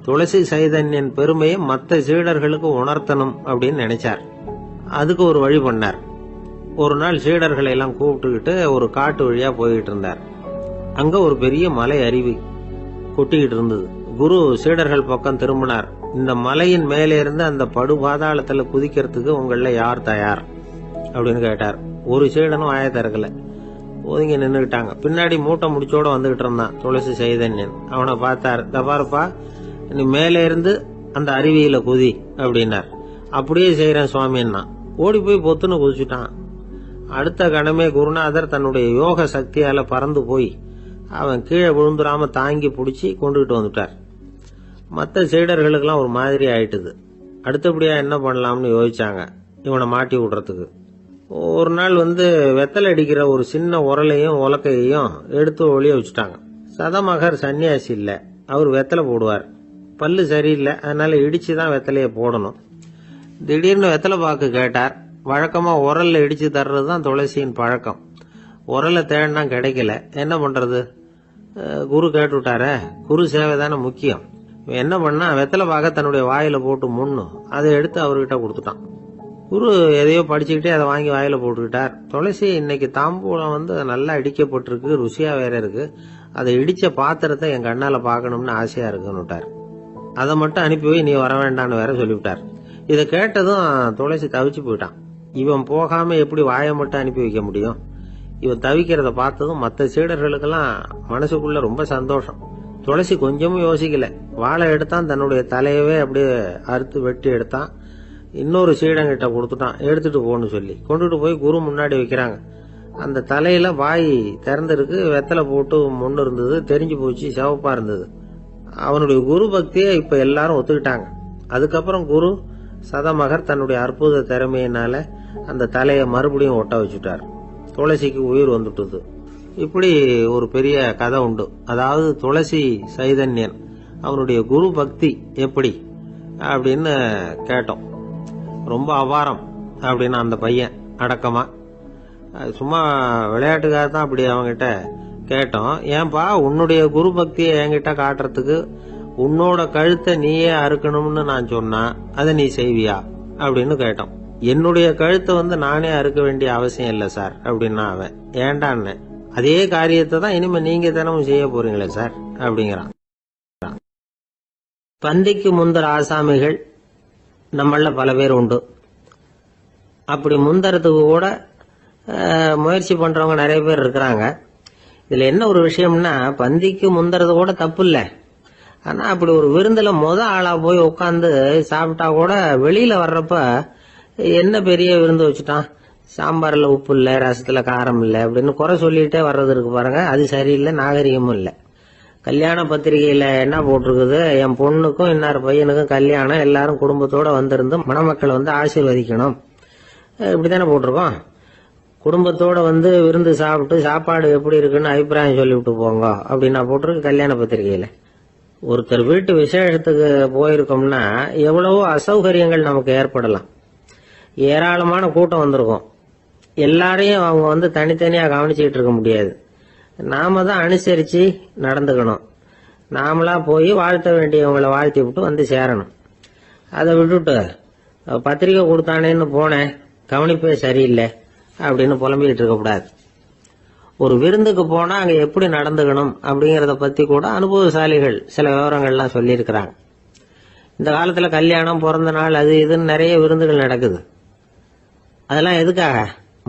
[SPEAKER 1] துளசி சைதன்யன் பெருமையை மத்த சீடர்களுக்கு உணர்த்தணும் அப்படின்னு நினைச்சார். அதுக்கு ஒரு வழி பண்ணார். ஒரு நாள் சீடர்களை எல்லாம் கூப்பிட்டுக்கிட்டு ஒரு காட்டு வழியா போய்கிட்டு இருந்தார். அங்க ஒரு பெரிய மலை அருவி கொட்டிக்கிட்டு இருந்தது. குரு சீடர்கள் பக்கம் திரும்பினார். இந்த மலையின் மேலே இருந்து அந்த படுபாதாளத்துல குதிக்கிறதுக்கு உங்கள யார் தயார் அப்படின்னு கேட்டார். ஒரு சீடனும் ஆய திறக்கல, ஒதுங்கி நின்றுகிட்டாங்க. பின்னாடி மூட்டை முடிச்சோட வந்துகிட்டு இருந்தான் துளசி சைதன்யன். அவனை பார்த்தார். தபாரப்பா, நீ மேலே இருந்து அந்த அருவியில குதி அப்படின்னார். அப்படியே செய்யறேன் சுவாமின்னா ஓடி போய் பொத்துன்னு குதிச்சுட்டான். அடுத்த கணமே குருநாதர் தன்னுடைய யோக சக்தியால பறந்து போய் அவன் கீழே விழுந்துடாம தாங்கி பிடிச்சி கொண்டுகிட்டு வந்துட்டார். மற்ற சீடர்களுக்கெல்லாம் ஒரு மாதிரி ஆயிட்டுது. அடுத்தபடியா என்ன பண்ணலாம்னு யோசிச்சாங்க இவனை மாட்டி விடுறதுக்கு. ஒரு நாள் வெத்தலை அடிக்கிற ஒரு சின்ன உரலையும் உலக்கையையும் எடுத்து ஒளிய வச்சுட்டாங்க. சதமகர் சன்னியாசி இல்ல, அவர் வெத்தலை போடுவார். பல்லு சரியில்லை, அதனால இடிச்சுதான் வெத்தலைய போடணும். திடீர்னு வெத்தலை பாக்கு கேட்டார். வழக்கமா உரல்ல இடிச்சு தர்றதுதான் துளசியின் பழக்கம். உரலை தேடினா கிடைக்கல, என்ன பண்றது? குரு கேட்டுவிட்டாரே, குரு சேவை தானே முக்கியம். என்ன பண்ணா வெத்தலை பாக்க தன்னுடைய வாயில போட்டு முன்னும் அதை எடுத்து அவர்கிட்ட கொடுத்துட்டான். குரு எதையோ படிச்சுக்கிட்டே அதை வாங்கி வாயில போட்டுக்கிட்டார். துளசி, இன்னைக்கு தாம்பூலம் நல்லா இடிக்கப்பட்டிருக்கு, ருசியா வேற இருக்கு, அதை இடிச்ச பாத்திரத்தை என் கண்ணால பாக்கணும்னு ஆசையா இருக்குன்னுட்டார். அதை மட்டும் அனுப்பி போய் நீ வர வேண்டான்னு வேற சொல்லிவிட்டார். இதை கேட்டதும் துளசி தவிச்சு போயிட்டான். இவன் போகாம எப்படி வாயை மட்டும் அனுப்பி வைக்க முடியும்? இவன் தவிக்கிறத பார்த்ததும் மற்ற சீடர்களுக்கெல்லாம் மனசுக்குள்ள ரொம்ப சந்தோஷம். துளசி கொஞ்சமும் யோசிக்கல, வாழை எடுத்தான், தன்னுடைய தலையவே அப்படியே அறுத்து வெட்டி எடுத்தான், இன்னொரு சீடங்கிட்ட கொடுத்துட்டான், எடுத்துட்டு போன்னு சொல்லி கொண்டுட்டு போய் குரு முன்னாடி வைக்கிறாங்க. அந்த தலையில வாய் திறந்திருக்கு, வெத்தலை போட்டு முன்னு இருந்தது, தெரிஞ்சு போச்சு, சிவப்பா இருந்தது. அவனுடைய குரு பக்தியை இப்ப எல்லாரும் ஒத்துக்கிட்டாங்க. அதுக்கப்புறம் குரு சதமகர் தன்னுடைய அற்புத திறமையினால அந்த தலையை மறுபடியும் ஒட்ட வச்சுட்டார். துளசிக்கு உயிர் வந்துட்டுது. இப்படி ஒரு பெரிய கதை உண்டு. அதாவது துளசி சைதன்யன் அவனுடைய குரு பக்தி எப்படி அப்படின்னு கேட்டோம். ரொம்ப அபாரம் அப்படின்னு அந்த பையன் அடக்கமா, சும்மா விளையாட்டுக்காக தான் அப்படி அவங்கிட்ட கேட்டோம். ஏன்பா உன்னுடைய குரு பக்தியை என்கிட்ட காட்டுறதுக்கு உன்னோட கழுத்தை நீயே அறுக்கணும்னு நான் சொன்னா அதை நீ செய்வியா அப்படின்னு கேட்டோம். என்னுடைய கழுத்தை நானே அறுக்க வேண்டிய அவசியம் இல்லை சார் அப்படின்னா அவன். ஏண்டான்னு, அதே காரியத்தை தான் இனிமே நீங்க தினமும் செய்ய போறீங்களே சார் அப்படிங்கிறான். பந்திக்கு முந்தர ஆசாமிகள் நம்மள பல பேர் உண்டு. அப்படி முந்தறதுக்கு கூட முயற்சி பண்றவங்க நிறைய பேர் இருக்கிறாங்க. இதுல என்ன ஒரு விஷயம்னா, பந்திக்கு முந்தறது கூட தப்பு இல்லை. ஆனா அப்படி ஒரு விருந்துல ஆளா போய் உட்காந்து சாப்பிட்டா கூட வெளியில வர்றப்ப என்ன பெரிய விருந்து வச்சுட்டான், சாம்பார்ல உப்பு இல்லை, ரசத்துல காரம் இல்லை அப்படின்னு குறை சொல்லிட்டே வர்றது இருக்கு பாருங்க, அது சரியில்லை, நாகரிகமும் இல்லை. கல்யாண பத்திரிகையில என்ன போட்டிருக்குது, என் பொண்ணுக்கும் இன்னார் பையனுக்கும் கல்யாணம், எல்லாரும் குடும்பத்தோட வந்திருந்து மணமக்கள் ஆசீர்வதிக்கணும், இப்படித்தானே போட்டிருக்கோம். குடும்பத்தோட விருந்து சாப்பிட்டு சாப்பாடு எப்படி இருக்குன்னு அபிப்பிராயம் சொல்லிவிட்டு போங்க அப்படின்னா போட்டிருக்கு கல்யாண பத்திரிகையில. ஒருத்தர் வீட்டு விசேஷத்துக்கு போயிருக்கோம்னா எவ்வளவோ அசௌகரியங்கள் நமக்கு ஏற்படலாம். ஏராளமான கூட்டம் வந்திருக்கும். எல்லாரையும் அவங்க தனித்தனியா கவனிச்சுக்கிட்டு இருக்க முடியாது. நாம தான் அனுசரிச்சு நடந்துக்கணும். நாமளா போய் வாழ்த்த வேண்டியவங்களை வாழ்த்தி விட்டு சேரணும். அதை விட்டுட்டு பத்திரிக்கை கொடுத்தானேன்னு போனேன், கவனிப்பே சரியில்லை அப்படின்னு புலம்பிக்கிட்டு இருக்கக்கூடாது. ஒரு விருந்துக்கு போனா அங்க எப்படி நடந்துக்கணும் அப்படிங்கறத பத்தி கூட அனுபவசாலிகள் சில விவரங்கள்லாம் சொல்லியிருக்கிறாங்க. இந்த காலத்துல கல்யாணம், பிறந்த நாள், அது இதுன்னு நிறைய விருந்துகள் நடக்குது. அதெல்லாம் எதுக்காக?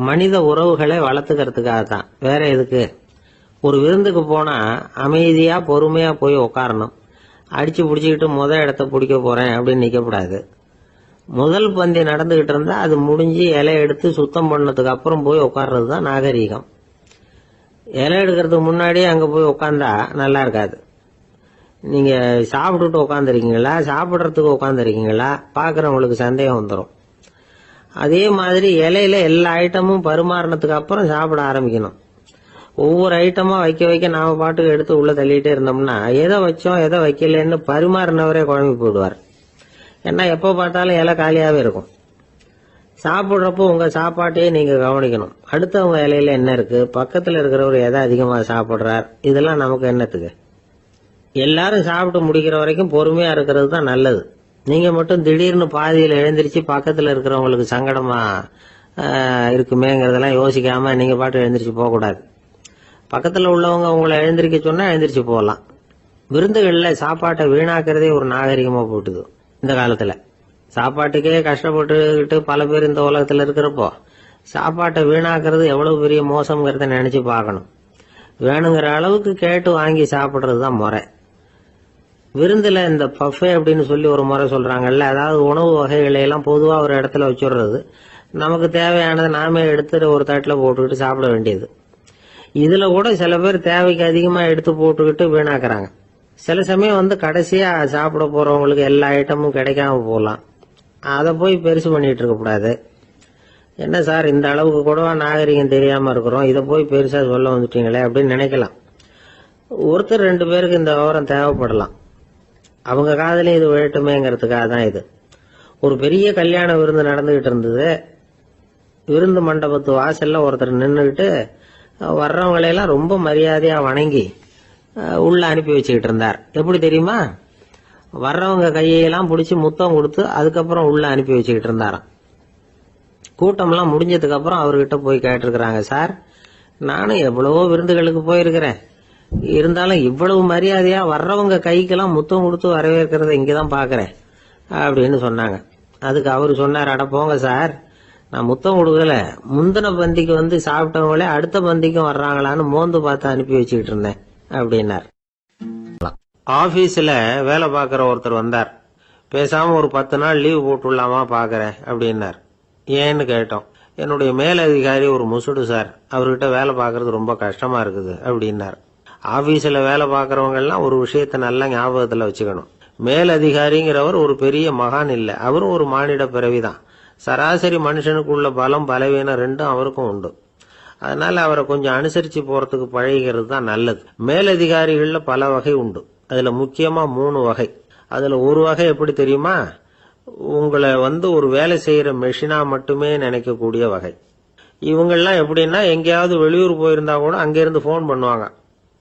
[SPEAKER 1] மனித உறவுகளை வளர்த்துக்கிறதுக்காக தான், வேற எதுக்கு? ஒரு விருந்துக்கு போனா அமைதியா பொறுமையா போய் உட்காரணும். அடிச்சு பிடிச்சிக்கிட்டு இடத்த பிடிக்க போறேன் அப்படின்னு நிக்கப்படாது. முதல் பந்தி நடந்துகிட்டு இருந்தா அது முடிஞ்சு இலை எடுத்து சுத்தம் பண்ணதுக்கு அப்புறம் போய் உட்கார்றது தான் நாகரீகம். இலை எடுக்கிறதுக்கு முன்னாடியே அங்க போய் உட்காந்தா நல்லா இருக்காது. நீங்க சாப்பிட்டுட்டு உட்காந்துருக்கீங்களா, சாப்பிட்றதுக்கு உட்காந்துருக்கீங்களா, பாக்குறவங்களுக்கு சந்தேகம் வந்துடும். அதே மாதிரி இலையில எல்லா ஐட்டமும் பரிமாறினதுக்கு அப்புறம் சாப்பிட ஆரம்பிக்கணும். ஒவ்வொரு ஐட்டமா வைக்க வைக்க நாம பாட்டுக்கு எடுத்து உள்ள தள்ளிட்டே இருந்தோம்னா எதை வச்சோம் எதை வைக்கலன்னு பரிமாறினவரே குழம்பி போயிடுவார். ஏன்னா எப்ப பார்த்தாலும் இலை காலியாவே இருக்கும். சாப்பிட்றப்போ உங்க சாப்பாட்டையே நீங்க கவனிக்கணும். அடுத்தவங்க இலையில என்ன இருக்கு, பக்கத்துல இருக்கிறவர் எதை அதிகமா சாப்பிடுறார், இதெல்லாம் நமக்கு என்னத்துக்கு? எல்லாரும் சாப்பிட்டு முடிக்கிற வரைக்கும் பொறுமையா இருக்கிறது தான் நல்லது. நீங்க மட்டும் திடீர்னு பாதியில எழுந்திருச்சு பக்கத்துல இருக்கிறவங்களுக்கு சங்கடமா இருக்குமேங்கிறதெல்லாம் யோசிக்காம நீங்க பாட்டு எழுந்திரிச்சு போக கூடாது. பக்கத்துல உள்ளவங்க உங்களை எழுந்திருக்க சொன்னா எழுந்திரிச்சு போகலாம். விருந்துகள்ல சாப்பாட்டை வீணாக்கிறதே ஒரு நாகரிகமா போட்டுது இந்த காலத்துல. சாப்பாட்டுக்கே கஷ்டப்பட்டுக்கிட்டு பல பேர் இந்த உலகத்துல இருக்கிறப்போ சாப்பாட்டை வீணாக்குறது எவ்வளவு பெரிய மோசம்ங்கிறத நினைச்சு பார்க்கணும். வேணுங்கிற அளவுக்கு கேட்டு வாங்கி சாப்பிடுறதுதான் முறை. விருந்துல இந்த பஃபே அப்படின்னு சொல்லி ஒரு முறை சொல்றாங்கல்ல, அதாவது உணவு வகைகளை எல்லாம் பொதுவா ஒரு இடத்துல வச்சுடுறது, நமக்கு தேவையானதை நாமே எடுத்து ஒரு தட்டுல போட்டுக்கிட்டு சாப்பிட வேண்டியது. இதுல கூட சில பேர் தேவைக்கு அதிகமா எடுத்து போட்டுக்கிட்டு வீணாக்குறாங்க. சில சமயம் கடைசியா சாப்பிட போறவங்களுக்கு எல்லா ஐட்டமும் கிடைக்காம போகலாம். அதை போய் பெருசு பண்ணிட்டு இருக்க கூடாது. என்ன சார் இந்த அளவுக்கு கூடவா நாகரிகம் தெரியாம இருக்கிறோம், இதை போய் பெருசா சொல்ல வந்துட்டீங்களே அப்படின்னு நினைக்கலாம். ஒருத்தர் ரெண்டு பேருக்கு இந்த விவரம் தேவைப்படலாம். அவங்க காதலையும் இது விழட்டுமேங்கிறதுக்காக தான் இது. ஒரு பெரிய கல்யாண விருந்து நடந்துகிட்டு இருந்தது. விருந்து மண்டபத்து வாசல்ல ஒருத்தர் நின்றுகிட்டு வர்றவங்களையெல்லாம் ரொம்ப மரியாதையா வணங்கி உள்ள அனுப்பி வச்சுக்கிட்டு இருந்தார். எப்படி தெரியுமா? வர்றவங்க கையெல்லாம் பிடிச்சி முத்தம் கொடுத்து அதுக்கப்புறம் உள்ள அனுப்பி வச்சுக்கிட்டு இருந்தாராம். கூட்டம்லாம் முடிஞ்சதுக்கு அப்புறம் அவர்கிட்ட போய் கேட்டிருக்கிறாங்க, சார் நானும் எவ்வளவோ விருந்துகளுக்கு போயிருக்கிறேன், இருந்தாலும் இவ்வளவு மரியாதையா வர்றவங்க கைக்கெல்லாம் முத்தம் கொடுத்து வரவேற்கிறத இங்கதான் பாக்குறேன் அப்படின்னு சொன்னாங்க. அதுக்கு அவரு சொன்னார், அட போங்க சார், நான் முத்தம் கொடுக்கல, முந்தின பந்திக்கு வந்து சாப்பிட்டவங்களே அடுத்த பந்திக்கும் வர்றாங்களான்னு மோந்து பார்த்து அனுப்பி வச்சுக்கிட்டு இருந்தேன் அப்படின்னார். ஆபீஸ்ல வேலை பார்க்கிற ஒருத்தர் வந்தார். பேசாம ஒரு 10 நாள் லீவ் போட்டுடலாமா பாக்குறேன் அப்படின்னார். ஏன்னு கேட்டோம். என்னுடைய மேலதிகாரி ஒரு முசுடு சார், அவர்கிட்ட வேலை பார்க்கறது ரொம்ப கஷ்டமா இருக்குது அப்படின்னார். ஆபீஸ்ல வேலை பார்க்கறவங்க எல்லாம் ஒரு விஷயத்த நல்லா ஞாபகத்துல வச்சுக்கணும். மேலதிகாரிங்கிறவர் ஒரு பெரிய மகான் இல்ல, அவரும் ஒரு மானிட பிறவிதான். சராசரி மனுஷனுக்குள்ள பலம் பலவீனம் ரெண்டும் அவருக்கும் உண்டு. அதனால அவரை கொஞ்சம் அனுசரிச்சு போறதுக்கு பழகிறது தான் நல்லது. மேலதிகாரிகள்ல பல வகை உண்டு. அதுல முக்கியமா 3 வகை. அதுல ஒரு வகை எப்படி தெரியுமா? உங்களை வந்து ஒரு வேலை செய்யற மெஷினா மட்டுமே நினைக்கக்கூடிய வகை. இவங்கெல்லாம் எப்படின்னா, எங்கேயாவது வெளியூர் போயிருந்தா கூட அங்கிருந்து போன் பண்ணுவாங்க,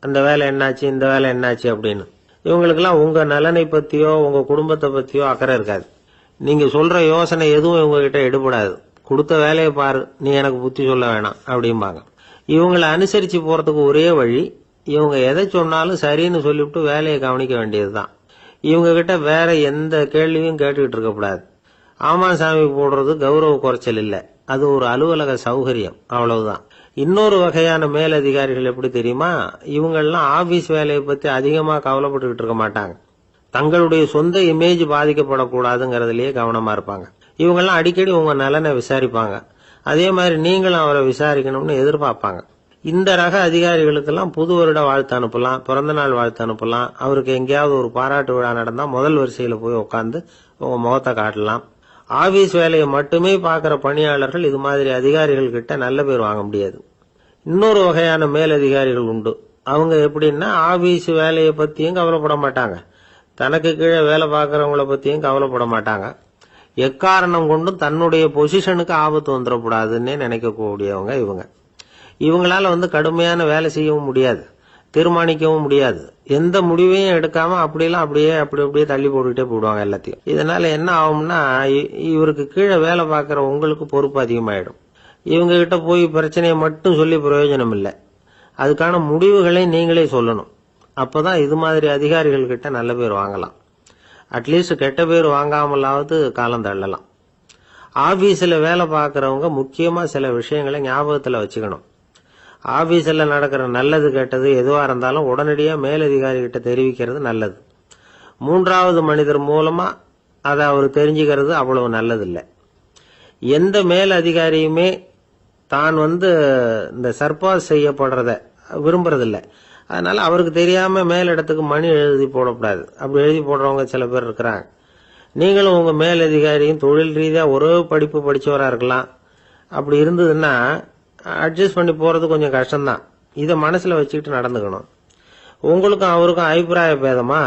[SPEAKER 1] அந்த வேலை என்னாச்சு, இந்த வேலை என்னாச்சு அப்படின்னு. இவங்களுக்கெல்லாம் உங்க நலனை பத்தியோ உங்க குடும்பத்தை பத்தியோ அக்கறை இருக்காது. நீங்க சொல்ற யோசனை எதுவும் இவங்க கிட்ட எடுபடாது. கொடுத்த வேலையை பாரு, நீ எனக்கு புத்தி சொல்ல வேணாம் அப்படிம்பாங்க. இவங்களை அனுசரிச்சு போறதுக்கு ஒரே வழி, இவங்க எதை சொன்னாலும் சரின்னு சொல்லிவிட்டு வேலையை கவனிக்க வேண்டியதுதான். இவங்க கிட்ட வேற எந்த கேள்வியும் கேட்டுக்கிட்டு இருக்கக்கூடாது. ஆமா சாமி போடுறது கௌரவ குறைச்சல் இல்ல, அது ஒரு அலுவலக சௌகரியம், அவ்வளவுதான். இன்னொரு வகையான மேலதிகாரிகள் எப்படி தெரியுமா? இவங்கெல்லாம் ஆபீஸ் வேலையை பத்தி அதிகமா கவலைப்பட்டுக்கிட்டு இருக்க மாட்டாங்க. தங்களுடைய சொந்த இமேஜ் பாதிக்கப்படக்கூடாதுங்கிறதுலயே கவனமா இருப்பாங்க. இவங்கெல்லாம் அடிக்கடி உங்க நலனை விசாரிப்பாங்க. அதே மாதிரி நீங்களும் அவரை விசாரிக்கணும்னு எதிர்பார்ப்பாங்க. இந்த ரக அதிகாரிகளுக்கெல்லாம் புது வருட வாழ்த்து அனுப்பலாம், பிறந்த நாள் வாழ்த்து அனுப்பலாம். அவருக்கு எங்கேயாவது ஒரு பாராட்டு விழா நடந்தா முதல் வரிசையில போய் உட்காந்து உங்க முகத்தை காட்டலாம். ஆபீஸ் வேலையை மட்டுமே பாக்குற பணியாளர்கள் இது மாதிரி அதிகாரிகள் கிட்ட நல்ல பேர் வாங்க முடியாது. இன்னொரு வகையான மேலதிகாரிகள் உண்டு. அவங்க எப்படின்னா, ஆபீஸ் வேலையை பத்தியும் கவலைப்பட மாட்டாங்க, தனக்கு கீழே வேலை பார்க்கறவங்கள பத்தியும் கவலைப்பட மாட்டாங்க. எக்காரணம் கொண்டும் தன்னுடைய பொசிஷனுக்கு ஆபத்து வந்துடக்கூடாதுன்னு நினைக்கக்கூடியவங்க இவங்க. இவங்களால வந்து கடுமையான வேலை செய்யவும் முடியாது, தீர்மானிக்கவும் முடியாது. எந்த முடிவையும் எடுக்காம அப்படியே தள்ளி போட்டுக்கிட்டே போடுவாங்க எல்லாத்தையும். இதனால என்ன ஆகும்னா, இவருக்கு கீழே வேலை பார்க்கிற உங்களுக்கு பொறுப்பு அதிகமாயிடும். இவங்க கிட்ட போய் பிரச்சனையை மட்டும் சொல்லி பிரயோஜனம் இல்லை, அதுக்கான முடிவுகளை நீங்களே சொல்லணும். அப்பதான் இது மாதிரி அதிகாரிகள் கிட்ட நல்ல பேர் வாங்கலாம். அட்லீஸ்ட் கெட்ட பேர் வாங்காமலாவது காலம் தள்ளலாம். ஆபீஸ்ல வேலை பார்க்கறவங்க முக்கியமா சில விஷயங்களை ஞாபகத்துல வச்சுக்கணும். ஆபீஸ்ல நடக்கிற நல்லது கெட்டது எதுவா இருந்தாலும் உடனடியா மேலதிகாரி கிட்ட தெரிவிக்கிறது நல்லது. 3வது மனிதர் மூலமா அதை அவர் தெரிஞ்சுக்கிறது அவ்வளவு நல்லது இல்லை. எந்த மேல் அதிகாரியுமே தான் வந்து இந்த சர்பாஸ் செய்யப்படுறத விரும்புறதில்லை. அதனால அவருக்கு தெரியாம மேலிடத்துக்கு மணி எழுதி போடக்கூடாது. அப்படி எழுதி போடுறவங்க சில பேர் இருக்கிறாங்க. நீங்களும் உங்க மேலதிகாரியும் தொழில் ரீதியா ஒரே படிப்பு படிச்சவரா இருக்கலாம். அப்படி இருந்ததுன்னா அட்ஜஸ்ட் பண்ணி போறது கொஞ்சம் கஷ்டம்தான். இதை மனசுல வச்சுக்கிட்டு நடந்துக்கணும். உங்களுக்கும் அவருக்கும் அபிப்பிராய பேதமா,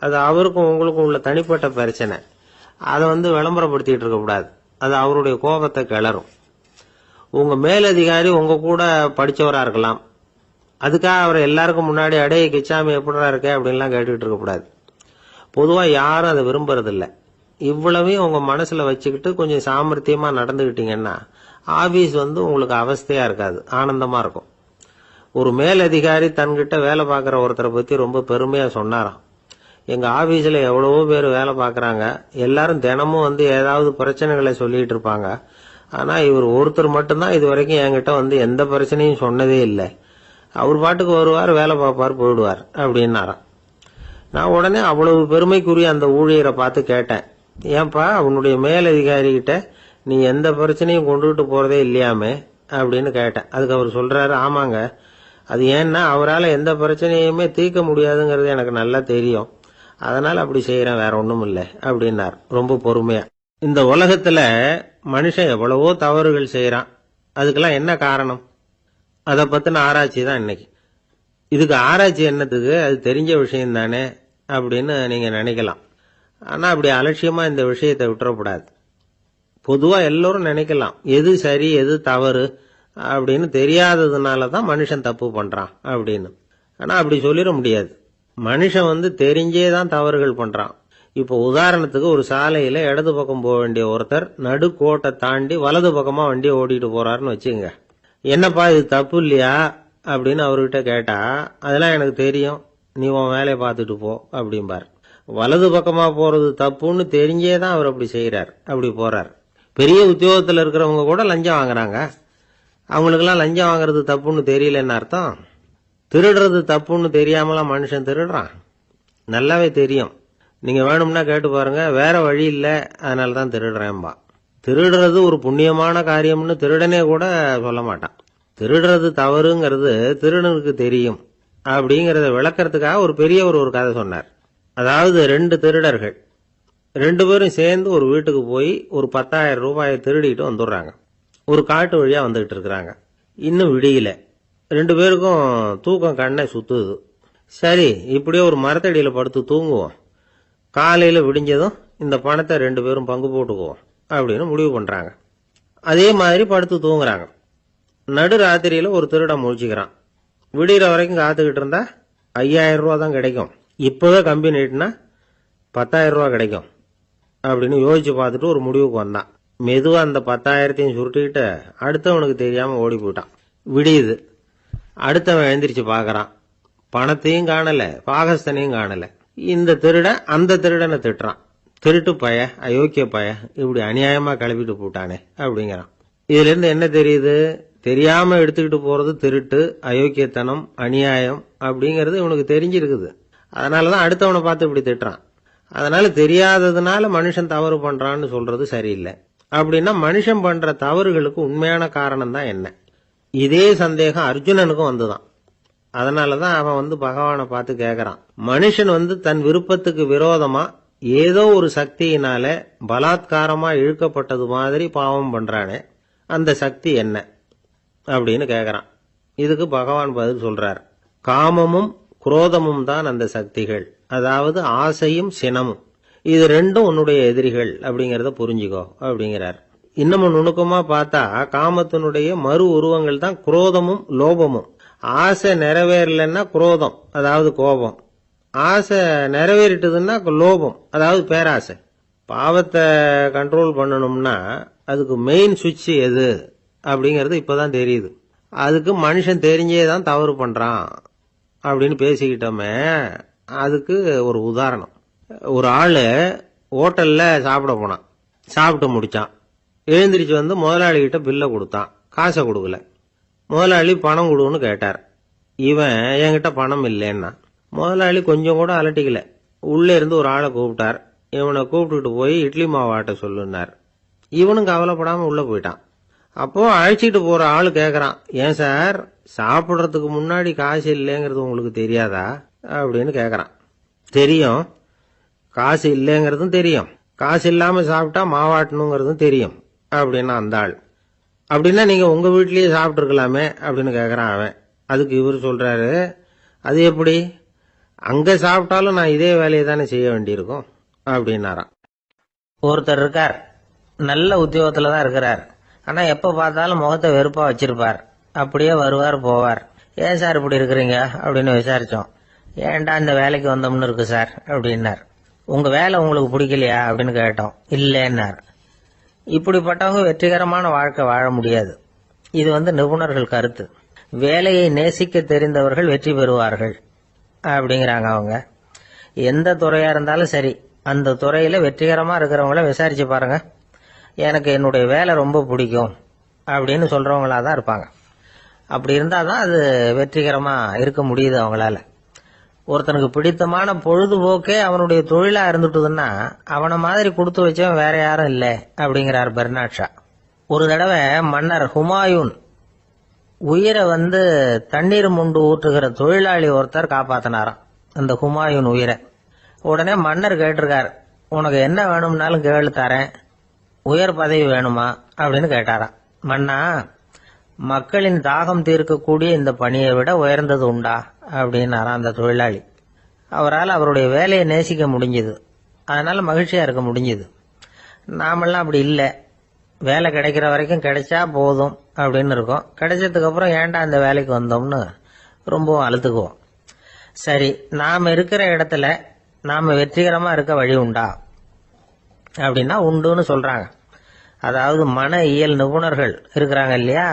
[SPEAKER 1] அது அவருக்கும் உங்களுக்கும் உள்ள தனிப்பட்ட பிரச்சனை, அதை வந்து விளம்பரப்படுத்திட்டு இருக்க கூடாது. அது அவருடைய கோபத்தை கிளறும். உங்க மேலதிகாரி உங்க கூட படிச்சவரா இருக்கலாம், அதுக்காக அவரை எல்லாருக்கும் முன்னாடி அடைய கிச்சாமி எப்படா இருக்க அப்படின்லாம் கேட்டுக்கிட்டு இருக்க கூடாது. பொதுவா யாரும் அதை விரும்புறதில்ல. இவ்வளவையும் உங்க மனசுல வச்சுக்கிட்டு கொஞ்சம் சாமர்த்தியமா நடந்துகிட்டீங்கன்னா ஆபீஸ் வந்து உங்களுக்கு அவஸ்தையா இருக்காது, ஆனந்தமா இருக்கும். ஒரு மேலதிகாரி தன்கிட்ட வேலை பார்க்கிற ஒருத்தரை பத்தி ரொம்ப பெருமையா சொன்னாராம். எங்க ஆபீஸ்ல எவ்வளவோ பேர் வேலை பார்க்கறாங்க, எல்லாரும் தினமும் வந்து ஏதாவது பிரச்சனைகளை சொல்லிட்டு இருப்பாங்க. ஆனா இவர் ஒருத்தர் மட்டும்தான் இது வரைக்கும் என்கிட்ட வந்து எந்த பிரச்சனையும் சொன்னதே இல்லை. அவர் பாட்டுக்கு வருவார், வேலை பார்ப்பார், போயிடுவார் அப்படின்னாராம். நான் உடனே அவ்வளவு பெருமைக்குரிய அந்த ஊழியரை பார்த்து கேட்டேன், ஏன்பா உன்னுடைய மேலதிகாரி கிட்ட நீ எந்த பிரச்சனையும் கொண்டுகிட்டு போறதே இல்லையாமே அப்படின்னு கேட்டேன். அதுக்கு அவர் சொல்றாரு, ஆமாங்க, அது ஏன்னா அவரால் எந்த பிரச்சனையுமே தீர்க்க முடியாதுங்கிறது எனக்கு நல்லா தெரியும், அதனால அப்படி செய்யறேன், வேற ஒண்ணும் இல்லை அப்படின்னார் ரொம்ப பொறுமையா. இந்த உலகத்துல மனுஷன் எவ்வளவோ தவறுகள் செய்யறான், அதுக்கெல்லாம் என்ன காரணம்? அதை பத்தின ஆராய்ச்சி தான் இன்னைக்கு. இதுக்கு ஆராய்ச்சி என்னத்துக்கு, அது தெரிஞ்ச விஷயம் தானே அப்படின்னு நீங்க நினைக்கலாம். ஆனா அப்படி அலட்சியமா இந்த விஷயத்தை விட்டுறக்கூடாது. பொதுவா எல்லோரும் நினைக்கலாம் எது சரி எது தவறு அப்படின்னு தெரியாததுனாலதான் மனுஷன் தப்பு பண்றான் அப்படின்னு. ஆனா அப்படி சொல்லிட முடியாது. மனுஷன் வந்து தெரிஞ்சேதான் தவறுகள் பண்றான். இப்போ உதாரணத்துக்கு ஒரு சாலையில இடது பக்கம் போக வேண்டிய ஒருத்தர் நடுக்கோட்டை தாண்டி வலது பக்கமா வண்டியை ஓட்டிட்டு போறாருன்னு வச்சுங்க. என்னப்பா இது தப்பு இல்லையா அப்படின்னு அவர்கிட்ட கேட்டா, அதெல்லாம் எனக்கு தெரியும், நீ உன் வேலையை பார்த்துட்டு போ அப்படிம்பார். வலது பக்கமா போறது தப்புன்னு தெரிஞ்சேதான் அவர் அப்படி செய்யறார், அப்படி போறார். பெரிய உத்தியோகத்தில் இருக்கிறவங்க கூட லஞ்சம் வாங்குறாங்க. அவங்களுக்கெல்லாம் லஞ்சம் வாங்குறது தப்புன்னு தெரியலன்னு அர்த்தம்? திருடுறது தப்புன்னு தெரியாமலாம் மனுஷன் திருடுறான்? நல்லாவே தெரியும். நீங்க வேணும்னா கேட்டு பாருங்க, வேற வழி இல்லை அதனால தான் திருடுறேன்பா. திருடுறது ஒரு புண்ணியமான காரியம்னு திருடனே கூட சொல்ல மாட்டான். திருடுறது தவறுங்கிறது திருடனுக்கு தெரியும் அப்படிங்கறத விளக்கறதுக்காக ஒரு பெரியவர் ஒரு கதை சொன்னார். அதாவது 2 திருடர்கள் 2 பேரும் சேர்ந்து ஒரு வீட்டுக்கு போய் ஒரு 10,000 ரூபாயை திருடிட்டு வந்துடுறாங்க. ஒரு காட்டு வழியா வந்துகிட்டு இருக்கிறாங்க. இன்னும் விடியல. 2 பேருக்கும் தூக்கம் கண்ணை சுத்துது. சரி, இப்படியே ஒரு மரத்தடியில படுத்து தூங்குவோம், காலையில விடிஞ்சதும் இந்த பணத்தை 2 பேரும் பங்கு போட்டுக்குவோம் அப்படின்னு முடிவு பண்றாங்க. அதே மாதிரி படுத்து தூங்குறாங்க. நடு ராத்திரியில ஒரு திருடன் முழிச்சுக்கிறான். விடிகிற வரைக்கும் காத்துக்கிட்டு இருந்தா 5,000 ரூபா தான் கிடைக்கும், இப்பவே கம்பி நீட்டினா 10,000 ரூபா கிடைக்கும் அப்படின்னு யோசிச்சு பார்த்துட்டு ஒரு முடிவுக்கு வந்தான். மெதுவா அந்த 10,000த்தையும் சுருட்டிக்கிட்டு அடுத்தவனுக்கு தெரியாம ஓடி போயிட்டான். விடியுது. அடுத்தவன் எழுந்திரிச்சு பாக்குறான். பணத்தையும் காணல, பாகஸ்தனையும் காணல. இந்த திருடன் அந்த திருடனை திட்டுறான். திருட்டு பய, அயோக்கிய பய, இப்படி அநியாயமா கிளப்பிட்டு போட்டானே அப்படிங்கிறான். இதுல இருந்து என்ன தெரியுது? தெரியாம எடுத்துக்கிட்டு போறது திருட்டு, அயோக்கியத்தனம், அநியாயம் அப்படிங்கறது இவனுக்கு தெரிஞ்சிருக்குது. அதனாலதான் அடுத்தவனை பார்த்து இப்படி திட்டுறான். அதனால தெரியாததுனால மனுஷன் தவறு பண்றான்னு சொல்றது சரியில்லை. அப்படின்னா மனுஷன் பண்ற தவறுகளுக்கு உண்மையான காரணம் தான் என்ன? இதே சந்தேகம் அர்ஜுனனுக்கும் வந்துதான். அதனாலதான் அவன் பகவானை பார்த்து கேட்கறான். மனுஷன் தன் விருப்பத்துக்கு விரோதமா ஏதோ ஒரு சக்தியினால பலாத்காரமா இழுக்கப்பட்டது மாதிரி பாவம் பண்றானே, அந்த சக்தி என்ன அப்படின்னு கேட்கறான். இதுக்கு பகவான் பதில் சொல்றார். காமமும் குரோதமும் தான் அந்த சக்திகள், அதாவது ஆசையும் சினமும். இது 2ம் உன்னுடைய எதிரிகள் அப்படிங்கறத புரிஞ்சுக்கோ அப்படிங்கிறார். இன்னமும் நுணுக்கமா பார்த்தா காமத்தினுடைய மறு உருவங்கள் தான் குரோதமும் லோபமும். ஆசை நிறைவேறலன்னா குரோதம், அதாவது கோபம். ஆசை நிறைவேறிட்டதுன்னா லோபம், அதாவது பேராசை. பாவத்தை கண்ட்ரோல் பண்ணணும்னா அதுக்கு மெயின் சுவிட்ச் எது அப்படிங்கறது இப்பதான் தெரியுது. அதுக்கு மனுஷன் தெரிஞ்சேதான் தவறு பண்றான் அப்படின்னு பேசிக்கிட்டோமே. அதுக்கு ஒரு உதாரணம். ஒரு ஆளு ஹோட்டல்ல சாப்பிட போனான். சாப்பிட்டு முடிச்சான். எழுந்திரிச்சு முதலாளி கிட்ட பில்லை கொடுத்தான். காசை கொடுக்கல. முதலாளி பணம் கொடுன்னு கேட்டார். இவன் என்கிட்ட பணம் இல்லைன்னா. முதலாளி கொஞ்சம் கூட அலட்டிக்கல. உள்ளே இருந்து ஒரு ஆளை கூப்பிட்டார். இவனை கூப்பிட்டுட்டு போய் இட்லி மாவு ஆட்ட சொல்லுனார். இவனும் கவலைப்படாம உள்ள போயிட்டான். அப்போ அழைச்சிட்டு போற ஆளு கேக்குறான், ஏன் சார் சாப்பிடுறதுக்கு முன்னாடி காசு இல்லைங்கிறது உங்களுக்கு தெரியாதா அப்படின்னு கேக்குறான். தெரியும், காசு இல்லைங்கிறதும் தெரியும், காசு இல்லாம சாப்பிட்டா மாவாட்டணுங்கிறதும் தெரியும் அப்படின்னா அந்த ஆள். அப்படின்னா நீங்க உங்க வீட்லயே சாப்பிட்டு இருக்கலாமே அப்படின்னு கேக்குறான் அவன். அதுக்கு இவர் சொல்றாரு, அது எப்படி, அங்க சாப்பிட்டாலும் நான் இதே வேலையை தானே செய்ய வேண்டியிருக்கும் அப்படின்னாராம்.
[SPEAKER 2] ஒருத்தர் இருக்கார், நல்ல உத்தியோகத்துல தான் இருக்கிறார். ஆனா எப்ப பார்த்தாலும் முகத்தை வெறுப்பா வச்சிருப்பார். அப்படியே வருவார் போவார். ஏன் சார் இப்படி இருக்கிறீங்க அப்படின்னு விசாரிச்சோம். ஏன்டா இந்த வேலைக்கு வந்தோம்னு இருக்கு சார் அப்படின்னார். உங்க வேலை உங்களுக்கு பிடிக்கலையா அப்படின்னு கேட்டோம். இல்லைன்னார். இப்படிப்பட்டவங்க வெற்றிகரமான வாழ்க்கை வாழ முடியாது. இது நிபுணர்கள் கருத்து. வேலையை நேசிக்க தெரிந்தவர்கள் வெற்றி பெறுவார்கள் அப்படிங்கிறாங்க அவங்க. எந்த துறையா இருந்தாலும் சரி, அந்த துறையில வெற்றிகரமா இருக்கிறவங்கள விசாரிச்சு பாருங்க. எனக்கு என்னுடைய வேலை ரொம்ப பிடிக்கும் அப்படின்னு சொல்றவங்களா தான் இருப்பாங்க. அப்படி இருந்தாதான் அது வெற்றிகரமா இருக்க முடியுது அவங்களால. ஒருத்தனுக்கு பிடித்தமான பொழுதுபோக்கே அவனுடைய தொழிலா இருந்துட்டுதுன்னா அவனை மாதிரி கொடுத்து வச்சவன் வேற யாரும் இல்லை அப்படிங்கிறார் பெர்னாட் ஷா. ஒரு தடவை மன்னர் ஹுமாயூன் உயிரை தண்ணீர் முண்டு ஊற்றுகிற தொழிலாளி ஒருத்தர் காப்பாத்தினாராம் அந்த ஹுமாயூன் உயிரை. உடனே மன்னர் கேட்டிருக்கார், உனக்கு என்ன வேணும்னாலும் கேளு தரேன், உயர் பதவி வேணுமா அப்படின்னு கேட்டாராம். மன்னா, மக்களின் தாகம் தீர்க்கக்கூடிய இந்த பணியை விட உயர்ந்தது உண்டா அப்படின்னாராம் அந்த தொழிலாளி. அவரால் அவருடைய வேலையை நேசிக்க முடிஞ்சது, அதனால மகிழ்ச்சியா இருக்க முடிஞ்சது. நாமெல்லாம் அப்படி இல்லை. வேலை கிடைக்கிற வரைக்கும் கிடைச்சா போதும் அப்படின்னு இருக்கோம். கிடைச்சதுக்கு அப்புறம் ஏன்டா இந்த வேலைக்கு வந்தோம்னு ரொம்பவும் அழுத்துக்குவோம். சரி, நாம் இருக்கிற இடத்துல நாம வெற்றிகரமா இருக்க வழி உண்டா அப்படின்னா உண்டுன்னு சொல்றாங்க. அதாவது மன இயல் நிபுணர்கள் இருக்கிறாங்க இல்லையா,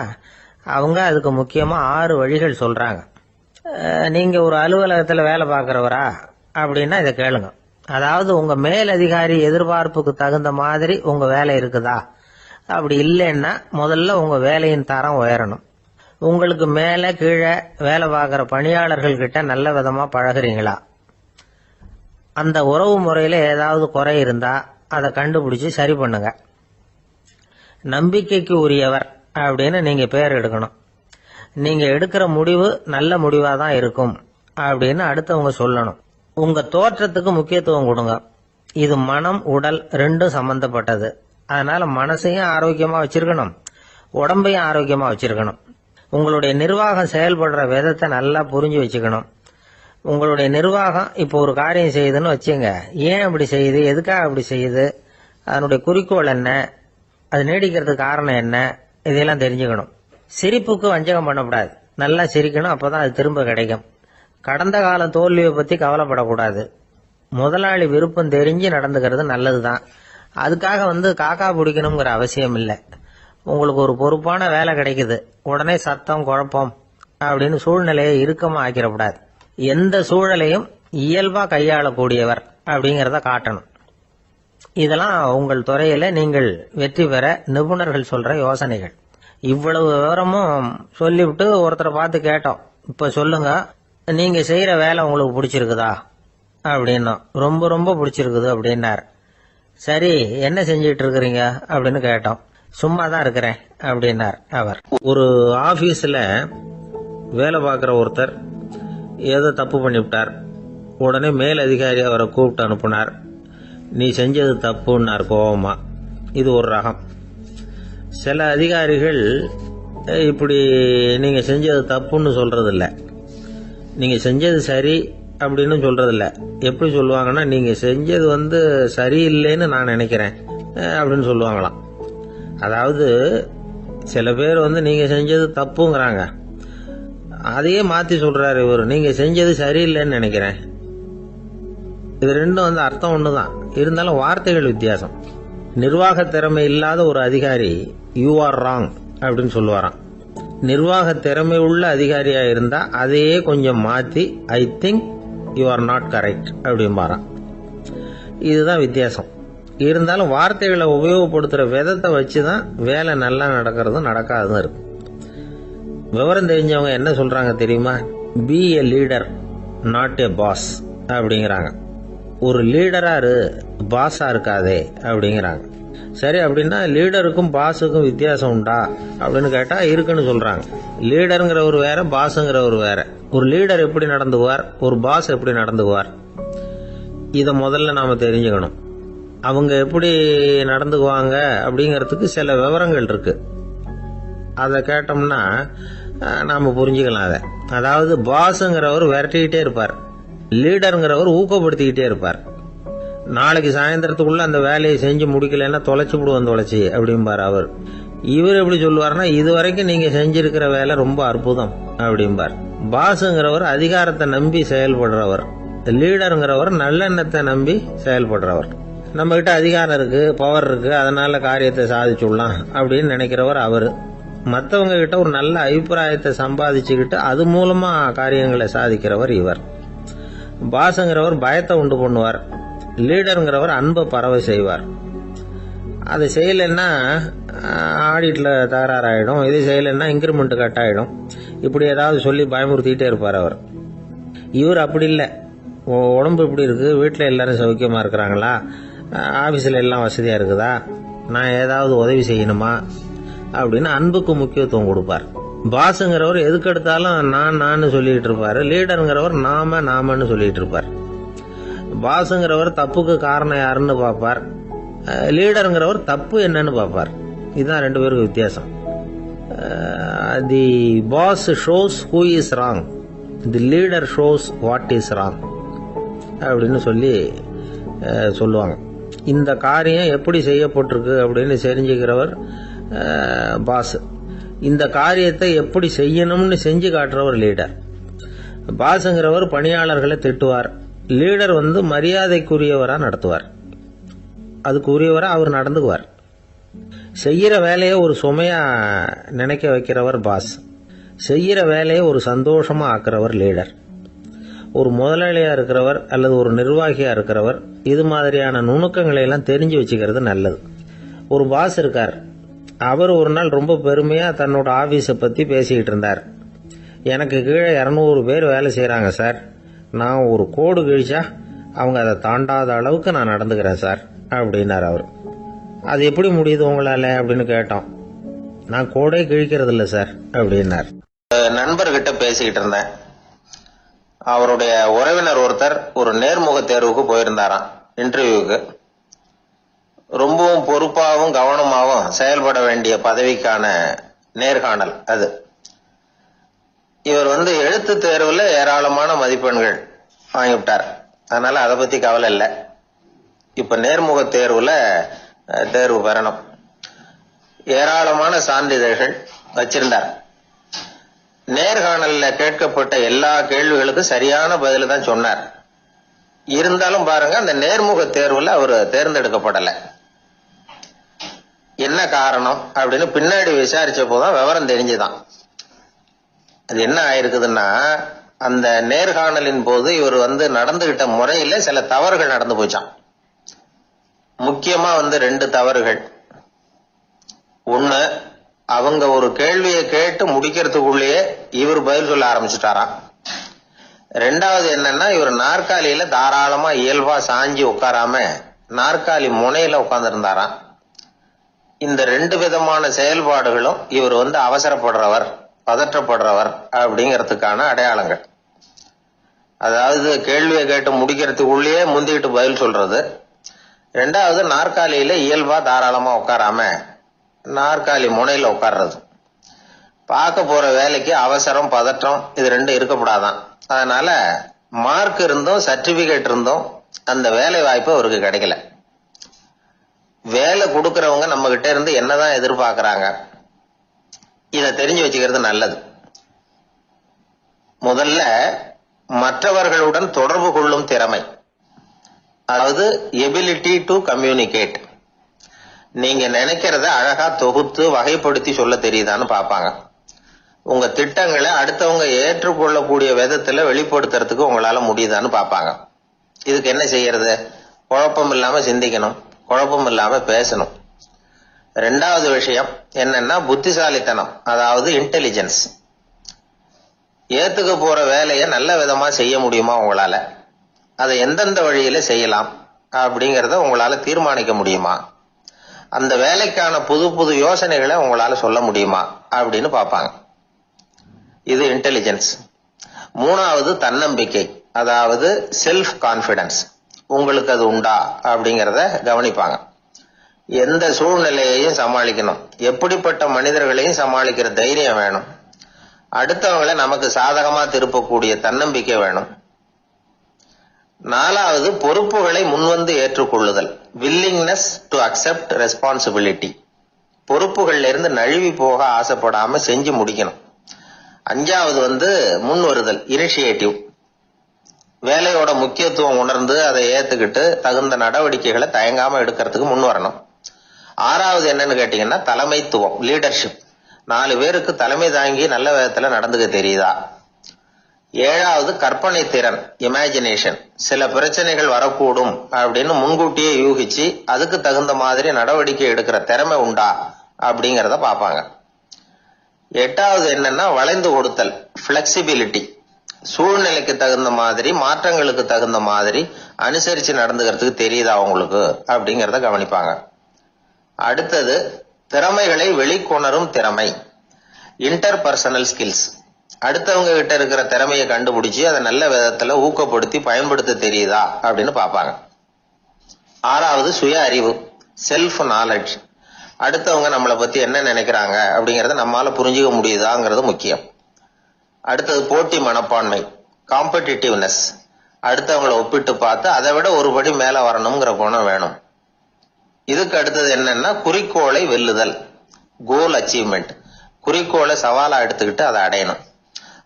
[SPEAKER 2] அவங்க அதுக்கு முக்கியமா 6 வழிகள் சொல்றாங்க. நீங்க ஒரு அலுவலகத்துல வேலை பார்க்கறவரா அப்படின்னா இதை கேளுங்க. அதாவது உங்க மேலதிகாரி எதிர்பார்ப்புக்கு தகுந்த மாதிரி உங்க வேலை இருக்குதா? அப்படி இல்லைன்னா முதல்ல உங்க வேலையின் தரம் உயரணும். உங்களுக்கு மேல கீழே வேலை பார்க்கிற பணியாளர்கள் கிட்ட நல்ல விதமா பழகுறீங்களா? அந்த உறவு முறையில ஏதாவது குறை இருந்தா அதை கண்டுபிடிச்சு சரி பண்ணுங்க. நம்பிக்கைக்கு உரியவர் அப்படின்னு நீங்க பேர் எடுக்கணும். நீங்க எடுக்கிற முடிவு நல்ல முடிவா தான் இருக்கும் அப்படின்னு அடுத்தவங்க சொல்லணும். உங்க தோற்றத்துக்கு முக்கியத்துவம் கொடுங்க. இது மனம் உடல் ரெண்டும் சம்பந்தப்பட்டது. அதனால மனசையும் ஆரோக்கியமா வச்சிருக்கணும், உடம்பையும் ஆரோக்கியமா வச்சிருக்கணும். உங்களுடைய நிர்வாகம் செயல்படுற விதத்தை நல்லா புரிஞ்சு வச்சுக்கணும். உங்களுடைய நிர்வாகம் இப்போ ஒரு காரியம் செய்யுதுன்னு வச்சுங்க, ஏன் அப்படி செய்யுது, எதுக்காக அப்படி செய்யுது, அதனுடைய குறிக்கோள் என்ன, அது நீடிக்கிறதுக்கு காரணம் என்ன, இதெல்லாம் தெரிஞ்சுக்கணும். சிரிப்புக்கு வஞ்சகம் பண்ணக்கூடாது, நல்லா சிரிக்கணும், அப்பதான் அது திரும்ப கிடைக்கும். கடந்த கால தோல்வியை பத்தி கவலைப்படக்கூடாது. முதலாளி விருப்பம் தெரிஞ்சு நடந்துக்கிறது நல்லதுதான். அதுக்காக காக்கா பிடிக்கணுங்கிற அவசியம் இல்லை. உங்களுக்கு ஒரு பொறுப்பான வேலை கிடைக்குது, உடனே சத்தம் குழப்பம் அப்படின்னு சூழ்நிலையை இறுக்கமா ஆக்கிடக்கூடாது. எந்த சூழலையும் இயல்பா கையாளக்கூடியவர் அப்படிங்கறத காட்டணும். இதெல்லாம் உங்கள் துறையில நீங்கள் வெற்றி பெற நிபுணர்கள் சொல்ற யோசனைகள். இவ்வளவு விவரமும் சொல்லிவிட்டு ஒருத்தரை பார்த்து கேட்டோம், இப்ப சொல்லுங்க, நீங்க செய்யற வேலை உங்களுக்கு பிடிச்சிருக்குதா அப்படின்னா. ரொம்ப ரொம்ப பிடிச்சிருக்குது அப்படின்னார். சரி, என்ன செஞ்சிட்டு இருக்கிறீங்க அப்படின்னு கேட்டோம். சும்மா தான் இருக்கிறேன் அப்படின்னார் அவர். ஒரு ஆபீஸ்ல வேலை பார்க்கிற ஒருத்தர் ஏதோ தப்பு பண்ணிவிட்டார். உடனே மேல் அதிகாரி அவரை கூப்பிட்டு அனுப்புனார். நீ செஞ்சது தப்புன்னார் கோபமா. இது ஒரு ரகம். சில அதிகாரிகள் இப்படி நீங்க செஞ்சது தப்புன்னு சொல்றதில்ல, நீங்க செஞ்சது சரி அப்படின்னு சொல்றதில்ல. எப்படி சொல்லுவாங்கன்னா, நீங்க செஞ்சது சரியில்லைன்னு நான் நினைக்கிறேன் அப்படின்னு சொல்லுவாங்களாம். அதாவது சில பேர் நீங்க செஞ்சது தப்புங்கிறாங்க, அதையே மாத்தி சொல்றாரு இவர், நீங்க செஞ்சது சரியில்லைன்னு நினைக்கிறேன். இது ரெண்டும் அர்த்தம் ஒண்ணுதான், இருந்தாலும் வார்த்தைகள் வித்தியாசம். நிர்வாக திறமை இல்லாத ஒரு அதிகாரி யூ ஆர் ராங் அப்படின்னு சொல்லுவாராம். நிர்வாக திறமை உள்ள அதிகாரியா இருந்தா அதையே கொஞ்சம் மாத்தி I think you are not correct அப்படிம்பாராம். இதுதான் வித்தியாசம். இருந்தாலும் வார்த்தைகளை உபயோகப்படுத்துற விதத்தை வச்சுதான் வேலை நல்லா நடக்கிறதும் நடக்காததும் இருக்கு. விவரம் தெரிஞ்சவங்க என்ன சொல்றாங்க தெரியுமா? Be a leader not a boss அப்படிங்கிறாங்க. ஒரு லீடரா இரு, பாஸா இருக்காதே அப்படிங்கிறாங்க. சரி, அப்படின்னா லீடருக்கும் பாஸுக்கும் வித்தியாசம் உண்டா அப்படின்னு கேட்டா இருக்குன்னு சொல்றாங்க. லீடருங்கிறவர் வேற, பாஸுங்கிறவர் வேற. ஒரு லீடர் எப்படி நடந்துக்குவார், ஒரு பாஸ் எப்படி நடந்துக்குவார், இத முதல்ல நாம தெரிஞ்சுக்கணும். அவங்க எப்படி நடந்துக்குவாங்க அப்படிங்கறதுக்கு சில விவரங்கள் இருக்கு. அதை கேட்டோம்னா நாம புரிஞ்சுக்கலாம். அதை அதாவது பாஸுங்கிறவர் விரட்டிக்கிட்டே இருப்பார், லீடருங்கிறவர் ஊக்கப்படுத்திக்கிட்டே இருப்பார். நாளைக்கு சாயந்தரத்துக்குள்ள அந்த வேலையை செஞ்சு முடிக்கலன்னா தொலைச்சு விடுவோம் தொலைச்சி அப்படிம்பார் அவர். இவர் எப்படி சொல்லுவார்னா, இது வரைக்கும் நீங்க செஞ்சிருக்கிற வேலை ரொம்ப அற்புதம் அப்படிம்பார். பாஸுங்கிறவர் அதிகாரத்தை நம்பி செயல்படுறவர், லீடருங்கிறவர் நல்லெண்ணத்தை நம்பி செயல்படுறவர். நம்ம கிட்ட அதிகாரம் இருக்கு, பவர் இருக்கு, அதனால காரியத்தை சாதிச்சுடலாம் அப்படின்னு நினைக்கிறவர் அவரு. மற்றவங்க கிட்ட ஒரு நல்ல அபிப்பிராயத்தை சம்பாதிச்சுக்கிட்டு அது மூலமா காரியங்களை சாதிக்கிறவர் இவர். பாஸுங்கிறவர் பயத்தை உண்டு பண்ணுவார், லீடருங்கிறவர் அன்பை பரவ செய்வார். அதை செய்யலைன்னா ஆடிட்ல தகராறாயிடும், இது செய்யலைன்னா இன்கிரிமெண்ட் கட் ஆயிடும், இப்படி ஏதாவது சொல்லி பயமுறுத்திக்கிட்டே இருப்பார் அவர். இவர் அப்படி இல்லை. உடம்பு இப்படி இருக்கு, வீட்டில் எல்லாரும் சௌக்கியமா இருக்கிறாங்களா, ஆபீஸ்ல எல்லாம் வசதியா இருக்குதா, நான் ஏதாவது உதவி செய்யணுமா அப்படின்னு அன்புக்கு முக்கியத்துவம் கொடுப்பார். பாஸுங்கிறவர் எதுக்கு எடுத்தாலும் நான் சொல்லிட்டு இருப்பாரு, லீடருங்கிறவர் நாமன்னு சொல்லிட்டு இருப்பார். பாஸுங்கிறவர் தப்புக்கு காரணம் யாருன்னு பார்ப்பார், லீடருங்கிறவர் தப்பு என்னன்னு பார்ப்பார். இதுதான் ரெண்டு பேருக்கு வித்தியாசம். The boss shows who is wrong, the leader shows what is wrong அப்படின்னு சொல்லுவாங்க. இந்த காரியம் எப்படி செய்யப்பட்டிருக்கு அப்படின்னு தெரிஞ்சுக்கிறவர் பாஸ். இந்த காரியத்தை எப்படி செய்யணும்னு செஞ்சு காட்டுறவர் லீடர். பாஸுங்கிறவர் பணியாளர்களை திட்டுவார், லீடர் மரியாதைக்குரியவரா நடத்துவார், அதுக்குரியவரா அவர் நடந்துக்குவார். செய்யற வேலையை ஒரு சுமையா நினைக்க வைக்கிறவர் பாஸ், செய்யற வேலையை ஒரு சந்தோஷமா ஆக்குறவர் லீடர். ஒரு முதலாளியா இருக்கிறவர் அல்லது ஒரு நிர்வாகியா இருக்கிறவர் இது மாதிரியான நுணுக்கங்களை எல்லாம் தெரிஞ்சு வச்சுக்கிறது நல்லது. ஒரு பாஸ் இருக்கார், அவர் ஒரு நாள் ரொம்ப பெருமையா தன்னோட ஆபீஸை பத்தி பேசிக்கிட்டு இருந்தார். எனக்கு கீழே 200 பேர் வேலை செய்யறாங்க சார், நான் ஒரு கோடு கிழிச்சா அவங்க அதை தாண்டாத அளவுக்கு நான் நடந்துக்கிறேன் சார் அப்படின்னார் அவர். அது எப்படி முடியுது உங்களால அப்படின்னு கேட்டோம். நான் கோடே கிழிக்கிறது இல்லை சார் அப்படின்னார்.
[SPEAKER 1] நண்பர்கிட்ட பேசிக்கிட்டு இருந்தேன். அவருடைய உறவினர் ஒருத்தர் ஒரு நேர்முக தேர்வுக்கு போயிருந்தாராம், இன்டர்வியூக்கு. ரொம்பவும் பொறுப்பாகவும் கவனமாகவும் செயல்பட வேண்டிய பதவிக்கான நேர்காணல் அது. இவர் எழுத்து தேர்வுல ஏராளமான மதிப்பெண்கள் வாங்கிவிட்டார், அதனால அதை பத்தி கவலை இல்லை. இப்ப நேர்முக தேர்வுல தேர்வு பெறணும். ஏராளமான சான்றிதழ்கள் வச்சிருந்தார். நேர்காணல்ல கேட்கப்பட்ட எல்லா கேள்விகளுக்கும் சரியான பதில தான் சொன்னார். இருந்தாலும் பாருங்க, அந்த நேர்முக தேர்வுல அவர் தேர்ந்தெடுக்கப்படல. என்ன காரணம் அப்படின்னு பின்னாடி விசாரிச்ச போதுதான் விவரம் தெரிஞ்சுதான். அது என்ன ஆயிருக்குதுன்னா, அந்த நேர்காணலின் போது இவர் நடந்துகிட்ட முறையில சில தவறுகள் நடந்து போச்சான். முக்கியமா 2 தவறுகள். ஒண்ணு, அவங்க ஒரு கேள்வியை கேட்டு முடிக்கிறதுக்குள்ளேயே இவர் பதில் சொல்ல ஆரம்பிச்சுட்டாராம். 2வது என்னன்னா, இவர் நாற்காலியில தாராளமா இயல்பா சாஞ்சி உட்காராம நாற்காலி முனையில உட்கார்ந்து இருந்தாராம். இந்த 2 விதமான செயல்பாடுகளும் இவர் அவசரப்படுறவர், பதற்றப்படுறவர் அப்படிங்கறதுக்கான அடையாளங்கள். அதாவது கேள்வியை கேட்டு முடிக்கிறதுக்குள்ளேயே முந்திக்கிட்டு பதில் சொல்றது. 2வது, நாற்காலியில இயல்பா தாராளமா உட்காராம நாற்காலி முனையில உட்கார்றது. பார்க்க போற வேலைக்கு அவசரம், பதற்றம் இது 2 இருக்கப்படாதான். அதனால மார்க் இருந்தும் சர்டிபிகேட் இருந்தும் அந்த வேலை வாய்ப்பு அவருக்கு கிடைக்கல. வேலை கொடுக்கறவங்க நம்ம கிட்ட இருந்து என்னதான் எதிர்பார்க்கறாங்க, இத தெரிஞ்சு வச்சுக்கிறது நல்லது. முதல்ல மற்றவர்களுடன் தொடர்பு கொள்ளும் திறமை, அதாவது எபிலிட்டி டு கம்யூனிகேட். நீங்க நினைக்கிறத அழகா தொகுத்து வகைப்படுத்தி சொல்ல தெரியுதான்னு பாப்பாங்க. உங்க திட்டங்களை அடுத்தவங்க ஏற்றுக்கொள்ளக்கூடிய விதத்துல வெளிப்படுத்துறதுக்கு உங்களால முடியுதான்னு பாப்பாங்க. இதுக்கு என்ன செய்யறது? குழப்பம் இல்லாம சிந்திக்கணும், குழப்பம் இல்லாம பேசணும். 2வது விஷயம் என்னன்னா புத்திசாலித்தனம், அதாவது இன்டெலிஜென்ஸ். ஏத்துக்க போற வேலையை நல்ல விதமா செய்ய முடியுமா உங்களால, அதை எந்தெந்த வழியில செய்யலாம் அப்படிங்கறத உங்களால தீர்மானிக்க முடியுமா, அந்த வேலைக்கான புது புது யோசனைகளை உங்களால சொல்ல முடியுமா அப்படின்னு பாப்பாங்க. இது இன்டெலிஜென்ஸ். 3வது தன்னம்பிக்கை, அதாவது செல்ஃப் கான்பிடன்ஸ். உங்களுக்கு அது உண்டா அப்படிங்கறத கவனிப்பாங்க. எந்த சூழ்நிலையையும் சமாளிக்கணும், எப்படிப்பட்ட மனிதர்களையும் சமாளிக்கிற தைரியம் வேணும், அடுத்தவங்களை நமக்கு சாதகமா திருப்பக்கூடிய தன்னம்பிக்கை வேணும். 4வது பொறுப்புகளை முன்வந்து ஏற்றுக்கொள்ளுதல், வில்லிங்னஸ் டு அக்செப்ட் ரெஸ்பான்சிபிலிட்டி. பொறுப்புகள்ல இருந்து நழுவி போக ஆசைப்படாம செஞ்சு முடிக்கணும். 5வது முன் வருதல், இனிஷியேட்டிவ். வேலையோட முக்கியத்துவம் உணர்ந்து அதை ஏத்துக்கிட்டு தகுந்த நடவடிக்கைகளை தயங்காம எடுக்கிறதுக்கு முன் வரணும். 6வது என்னன்னு கேட்டீங்கன்னா தலைமைத்துவம், லீடர்ஷிப். 4 பேருக்கு தலைமை தாங்கி நல்ல விதத்துல நடந்துக்க தெரியுதா. 7வது கற்பனை திறன், இமேஜினேஷன். சில பிரச்சனைகள் வரக்கூடும் அப்படின்னு முன்கூட்டியே யூகிச்சு அதுக்கு தகுந்த மாதிரி நடவடிக்கை எடுக்கிற திறமை உண்டா அப்படிங்கறத பாப்பாங்க. 8வது என்னன்னா வளைந்து கொடுத்தல், பிளெக்சிபிலிட்டி. சூழ்நிலைக்கு தகுந்த மாதிரி, மாற்றங்களுக்கு தகுந்த மாதிரி அனுசரிச்சு நடந்துக்கிறதுக்கு தெரியுதா உங்களுக்கு அப்படிங்கறத கவனிப்பாங்க. அடுத்தது திறமைகளை வெளிக்கொணரும் திறமை, இன்டர்பர்சனல் ஸ்கில்ஸ். அடுத்தவங்க கிட்ட இருக்கிற திறமையை கண்டுபிடிச்சு அதை நல்ல விதத்துல ஊக்கப்படுத்தி பயன்படுத்த தெரியுதா அப்படின்னு பாப்பாங்க. 6வது சுய அறிவு, செல்ஃப் நாலேஜ். அடுத்தவங்க நம்மளை பத்தி என்ன நினைக்கிறாங்க அப்படிங்கறத நம்மால புரிஞ்சுக்க முடியுதாங்கிறது முக்கியம். அடுத்தது போட்டி மனப்பான்மை, காம்படிட்டிவ்னஸ். அடுத்தவங்களை ஒப்பிட்டு பார்த்து அதை விட ஒரு படி மேல வரணுங்கிற குணம் வேணும். இதுக்கு அடுத்தது என்னன்னா குறிக்கோளை வெல்லுதல், கோல் அச்சீவ்மெண்ட். குறிக்கோளை சவாலா எடுத்துக்கிட்டு அதை அடையணும்.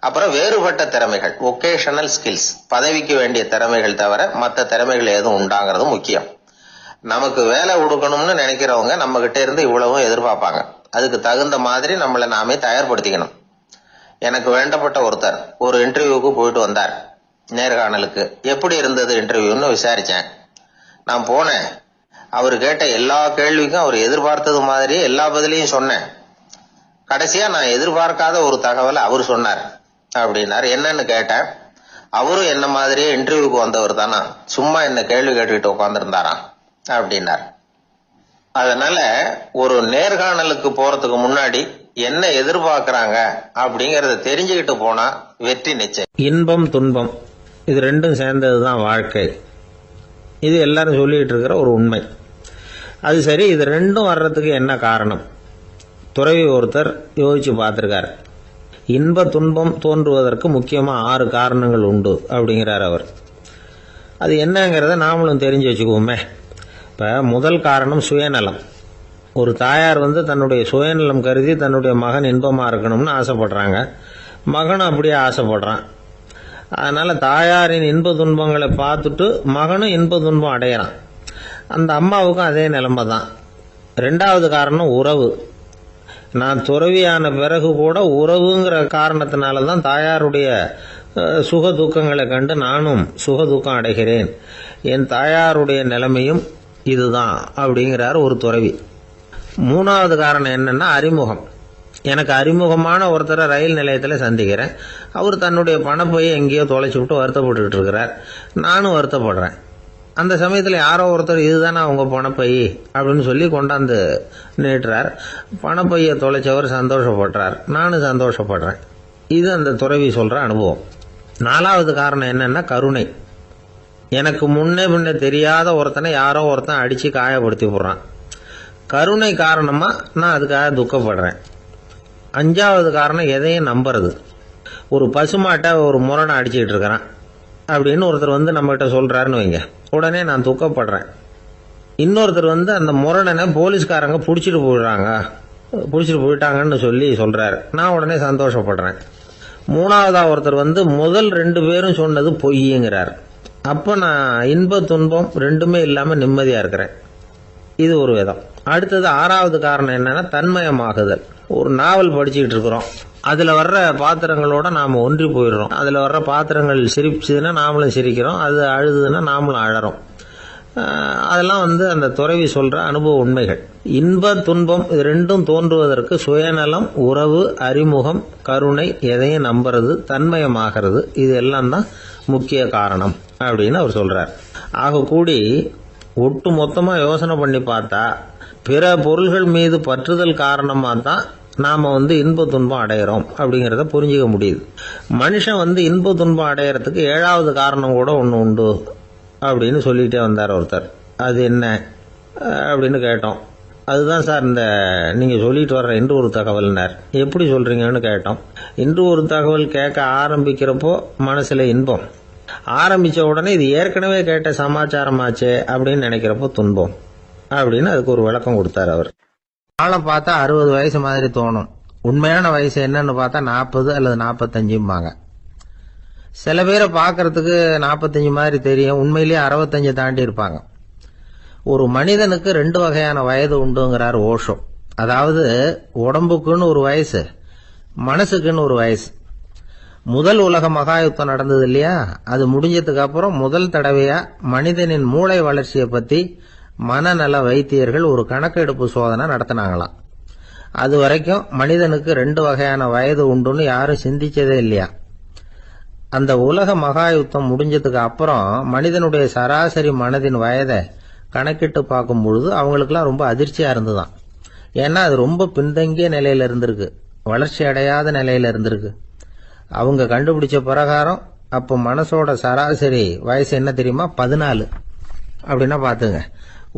[SPEAKER 3] அப்புறம் வேறுபட்ட திறமைகள், ஒகேஷனல் ஸ்கில்ஸ், பதவிக்கு வேண்டிய திறமைகள் தவிர மற்ற திறமைகள் எதுவும் உண்டாங்கிறது முக்கியம். நமக்கு வேலை கொடுக்கணும்னு நினைக்கிறவங்க நம்ம கிட்ட இருந்து இவ்வளவும் எதிர்பார்ப்பாங்க. அதுக்கு தகுந்த மாதிரி நம்மளை நாமே தயார்படுத்திக்கணும். எனக்கு வேண்டப்பட்ட ஒருத்தர் ஒரு இன்டர்வியூக்கு போயிட்டு வந்தார். நேர்காணலுக்கு. எப்படி இருந்தது இன்டர்வியூன்னு விசாரிச்சேன். நான் போனேன். அவர் கேட்ட எல்லா கேள்விக்கும் அவர் எதிர்பார்த்தது மாதிரி எல்லா பதிலையும் சொன்னேன். கடைசியா நான் எதிர்பார்க்காத ஒரு தகவலை அவர் சொன்னார் அப்படின்னாரு. என்னன்னு கேட்டேன். அவரும் என்ன மாதிரியே இன்டர்வியூக்கு வந்தவர் தானா, சும்மா என்ன கேள்வி கேட்டுக்கிட்டு உட்காந்துருந்தாராம் அப்படின்னார். அதனால ஒரு நேர்காணலுக்கு போறதுக்கு முன்னாடி என்ன எதிர்பார்க்கறாங்க அப்படிங்கறத தெரிஞ்சுக்கிட்டு போனா வெற்றி நிச்சயம்.
[SPEAKER 1] இன்பம் துன்பம் இது ரெண்டும் சேர்ந்ததுதான் வாழ்க்கை. இது எல்லாரும் சொல்லிட்டு இருக்கிற ஒரு உண்மை. அது சரி, இது ரெண்டும் வர்றதுக்கு என்ன காரணம்? துறவி ஒருத்தர் யோசிச்சு பார்த்திருக்கார். இன்ப துன்பம் தோன்றுவதற்கு முக்கியமா 6 காரணங்கள் உண்டு அப்படிங்கிறார் அவர். அது என்னங்கிறத நாமளும் தெரிஞ்சு வச்சுக்குவோமே. இப்ப முதல் காரணம் சுயநலம். ஒரு தாயார் தன்னுடைய சுயநலம் கருதி தன்னுடைய மகன் இன்பமா இருக்கணும்னு ஆசைப்படுறாங்க. மகனும் அப்படியே ஆசைப்படுறான். அதனால தாயாரின் இன்ப துன்பங்களை பார்த்துட்டு மகனும் இன்ப துன்பம் அடையிறான். அந்த அம்மாவுக்கும் அதே நிலைமை தான். 2வது காரணம் உறவு. நான் துறவியான பிறகு கூட உறவுங்கிற காரணத்தினால தான் தாயாருடைய சுக துக்கங்களை கண்டு நானும் சுக துக்கம் அடைகிறேன். என் தாயாருடைய நிலைமையும் இதுதான் அப்படிங்கிறார் ஒரு துறவி. 3வது காரணம் என்னன்னா அறிமுகம். எனக்கு அறிமுகமான ஒருத்தரை ரயில் நிலையத்தில் சந்திக்கிறேன். அவர் தன்னுடைய பணப்பையை எங்கேயோ தொலைச்சி விட்டு வருத்தப்பட்டு இருக்கிறார். நானும் வருத்தப்படுறேன். அந்த சமயத்தில் யாரோ ஒருத்தர் இதுதானே அவங்க பணப்பை அப்படின்னு சொல்லி கொண்டாந்து நீட்டுறார். பணப்பையை தொலைச்சவர் சந்தோஷப்படுறார். நானும் சந்தோஷப்படுறேன். இது அந்த துறவி சொல்ற அனுபவம். 4வது காரணம் என்னன்னா கருணை. எனக்கு முன்னே தெரியாத ஒருத்தனை யாரோ ஒருத்தன் அடிச்சு காயப்படுத்தி போடுறான். கருணை காரணமா நான் அதுக்காக துக்கப்படுறேன். 5வது காரணம் எதையும் நம்புறது. ஒரு பசுமாட்டை ஒரு முரணை அடிச்சுக்கிட்டு இருக்கிறான் அப்படின்னு ஒருத்தர் நம்மகிட்ட சொல்றாருன்னு வைங்க, உடனே நான் துக்கப்படுறேன். இன்னொருத்தர் அந்த முரணனை போலீஸ்காரங்க பிடிச்சிட்டு போயிட்டாங்கன்னு சொல்லி சொல்றாரு. நான் உடனே சந்தோஷப்படுறேன். 3வதா ஒருத்தர் முதல் 2 பேரும் சொன்னது பொய்யுங்கிறார். அப்ப நான் இன்ப துன்பம் ரெண்டுமே இல்லாம நிம்மதியா இருக்கிறேன். இது ஒரு விதம். அடுத்தது 6வது காரணம் என்னன்னா தன்மயமாகுதல். ஒரு நாவல் படிச்சுக்கிட்டு இருக்கிறோம். அதுல வர்ற பாத்திரங்களோட நாம ஒன்றி போயிடுறோம். அதுல வர்ற பாத்திரங்கள் சிரிச்சுதுன்னா நாமளும் சிரிக்கிறோம், அது அழுதுன்னா நாமளும் அழறோம். அதெல்லாம் அந்த துறவி சொல்ற அனுபவ உண்மைகள். இன்ப துன்பம் இது ரெண்டும் தோன்றுவதற்கு சுயநலம், உறவு, அறிமுகம், கருணை, எதையும் நம்புறது, தன்மயமாகிறது, இது எல்லாம் தான் முக்கிய காரணம் அப்படின்னு அவர் சொல்றார். ஆக கூடி ஒட்டு மொத்தமா யோசனை பண்ணி பார்த்தா பிற பொருள்கள் மீது பற்றுதல் காரணமா தான் நாம இன்ப துன்பம் அடையிறோம் அப்படிங்கறத புரிஞ்சுக்க முடியுது. மனுஷன் இன்ப துன்பம் அடையறதுக்கு 7வது காரணம் கூட ஒண்ணு உண்டு அப்படின்னு சொல்லிட்டே வந்தார் ஒருத்தர். அது என்ன அப்படின்னு கேட்டோம். அதுதான் சார் இந்த நீங்க சொல்லிட்டு வர்ற இன்று ஒரு தகவல்னார். எப்படி சொல்றீங்கன்னு கேட்டோம். இன்று ஒரு தகவல் கேட்க ஆரம்பிக்கிறப்போ மனசுல இன்பம், ஆரம்பிச்ச உடனே இது ஏற்கனவே கேட்ட சமாச்சாரமாச்சே அப்படின்னு நினைக்கிறப்போ துன்பம் அப்படின்னு அதுக்கு ஒரு விளக்கம் கொடுத்தார் அவர். ஆளை பார்த்தா 60 வயசு மாதிரி தோணும். உண்மையான வயசு என்னன்னு பார்த்தா 40 அல்லது 45. சில பேரை பார்க்கறதுக்கு 45 மாதிரி தெரியும், உண்மையிலேயே 65 தாண்டி இருப்பாங்க. ஒரு மனிதனுக்கு 2 வகையான வயது உண்டுங்கிறார் ஓஷோ. அதாவது உடம்புக்குன்னு ஒரு வயசு, மனசுக்குன்னு ஒரு வயசு. முதல் உலக மகாயுத்தம் நடந்தது இல்லையா, அது முடிஞ்சதுக்கு அப்புறம் முதல் தடவையா மனிதனின் மூளை வளர்ச்சியை பத்தி மனநல வைத்தியர்கள் ஒரு கணக்கெடுப்பு சோதனை நடத்தினாங்களாம். அது வரைக்கும் மனிதனுக்கு 2 வகையான வயது உண்டுன்னு யாரும் சிந்திச்சதே இல்லையா. அந்த உலக மகாயுத்தம் முடிஞ்சதுக்கு அப்புறம் மனிதனுடைய சராசரி மனதின் வயதை கணக்கிட்டு பார்க்கும் பொழுது அவங்களுக்குலாம் ரொம்ப அதிர்ச்சியா இருந்துதான். ஏன்னா அது ரொம்ப பின்தங்கிய நிலையில இருந்திருக்கு, வளர்ச்சி அடையாத நிலையில இருந்திருக்கு. அவங்க கண்டுபிடிச்ச பிரகாரம் அப்ப மனசோட சராசரி வயசு என்ன தெரியுமா, 14. அப்படின்னா பாத்துங்க,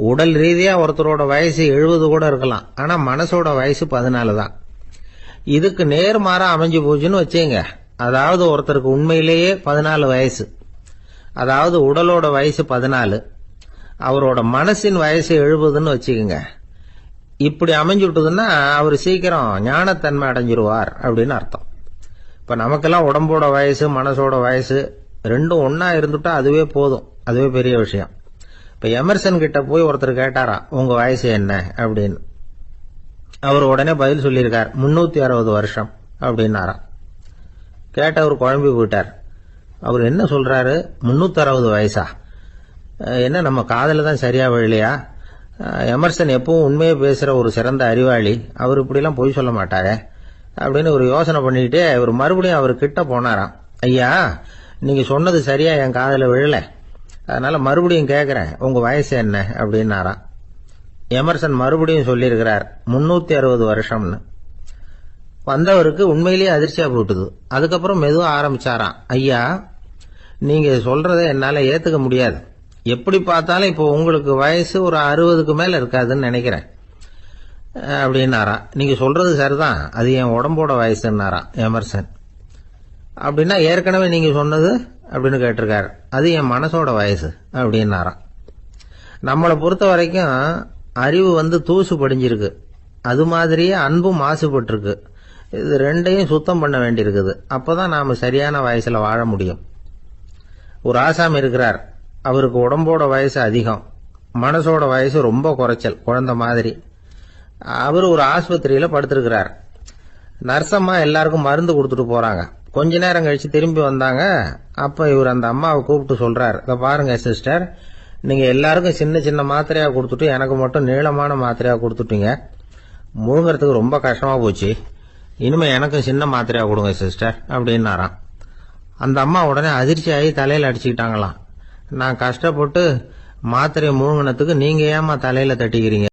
[SPEAKER 1] உடல் ரீதியா ஒருத்தரோட வயசு 70 கூட இருக்கலாம், ஆனா மனசோட வயசு 14 தான். இதுக்கு நேர்மாறா அமைஞ்சு போச்சுன்னு வச்சுங்க. அதாவது ஒருத்தருக்கு உண்மையிலேயே 14 வயசு, அதாவது உடலோட வயசு 14, அவரோட மனசின் வயசு 70ன்னு வச்சுக்கோங்க. இப்படி அமைஞ்சுட்டுதுன்னா அவர் சீக்கிரம் ஞானத்தன்மை அடைஞ்சிருவார் அப்படின்னு அர்த்தம். இப்ப நமக்கெல்லாம் உடம்போட வயசு மனசோட வயசு ரெண்டும் ஒன்னா இருந்துட்டா அதுவே போதும், அதுவே பெரிய விஷயம். இப்ப எமர்சன் கிட்ட போய் ஒருத்தர் கேட்டாராம், உங்க வயசு என்ன அப்படின்னு. அவர் உடனே பதில் சொல்லியிருக்கார், 360 வருஷம் அப்படின்னாராம். கேட்டவர் குழம்பி போயிட்டார். அவர் என்ன சொல்றாரு, 360 வயசா? என்ன நம்ம காதல தான் சரியா விழலையா? எமர்சன் எப்பவும் உண்மையை பேசுற ஒரு சிறந்த அறிவாளி, அவர் இப்படிலாம் பொய் சொல்ல மாட்டாரே அப்படின்னு ஒரு யோசனை பண்ணிக்கிட்டே இவர் மறுபடியும் அவர் கிட்ட போனாராம். ஐயா, நீங்க சொன்னது சரியா என் காதல விழல, அதனால மறுபடியும் கேட்கிறேன், உங்க வயசு என்ன அப்படின்னாராம். எமர்சன் மறுபடியும் சொல்லியிருக்கிறார், 360 வருஷம்னு. வந்தவருக்கு உண்மையிலேயே அதிர்ச்சியா போட்டுது. அதுக்கப்புறம் மெதுவா ஆரம்பிச்சாராம், ஐயா நீங்க சொல்றதை என்னால ஏத்துக்க முடியாது. எப்படி பார்த்தாலும் இப்போ உங்களுக்கு வயசு ஒரு 60க்கு மேல இருக்காதுன்னு நினைக்கிறேன் அப்படின்னாராம். நீங்க சொல்றது சரிதான், அது என் உடம்போட வயசுன்னாராம் எமர்சன். அப்படின்னா ஏற்கனவே நீங்க சொன்னது அப்படின்னு கேட்டிருக்காரு, அது என் மனசோட வயசு அப்படின்னாராம். நம்மளை பொறுத்த வரைக்கும் அறிவு தூசு படிஞ்சிருக்கு, அது மாதிரியே அன்பும் மாசுபட்டிருக்கு. இது ரெண்டையும் சுத்தம் பண்ண வேண்டியிருக்குது. அப்பதான் நாம சரியான வயசுல வாழ முடியும். ஒரு ஆசாமி இருக்கிறார், அவருக்கு உடம்போட வயசு அதிகம், மனசோட வயசு ரொம்ப குறைச்சல், குழந்தை மாதிரி. அவர் ஒரு ஆஸ்பத்திரியில படுத்திருக்கிறார். நர்சம்மா எல்லாருக்கும் மருந்து கொடுத்துட்டு போறாங்க. கொஞ்ச நேரம் கழிச்சு திரும்பி வந்தாங்க. அப்ப இவர் அந்த அம்மாவை கூப்பிட்டு சொல்றார், இத பாருங்க சிஸ்டர், நீங்க எல்லாருக்கும் சின்ன சின்ன மாத்திரையா கொடுத்துட்டு எனக்கு மட்டும் நீளமான மாத்திரையா கொடுத்துட்டீங்க. முழுங்கறதுக்கு ரொம்ப கஷ்டமா போச்சு. இனிமே எனக்கும் சின்ன மாத்திரையா கொடுங்க சிஸ்டர் அப்படின்னாராம். அந்த அம்மா உடனே அதிர்ச்சி ஆகி தலையில அடிச்சுக்கிட்டாங்களாம். நான் கஷ்டப்பட்டு மாத்திரையை முழுங்கினதுக்கு நீங்க ஏமா தலையில தட்டிக்கிறீங்க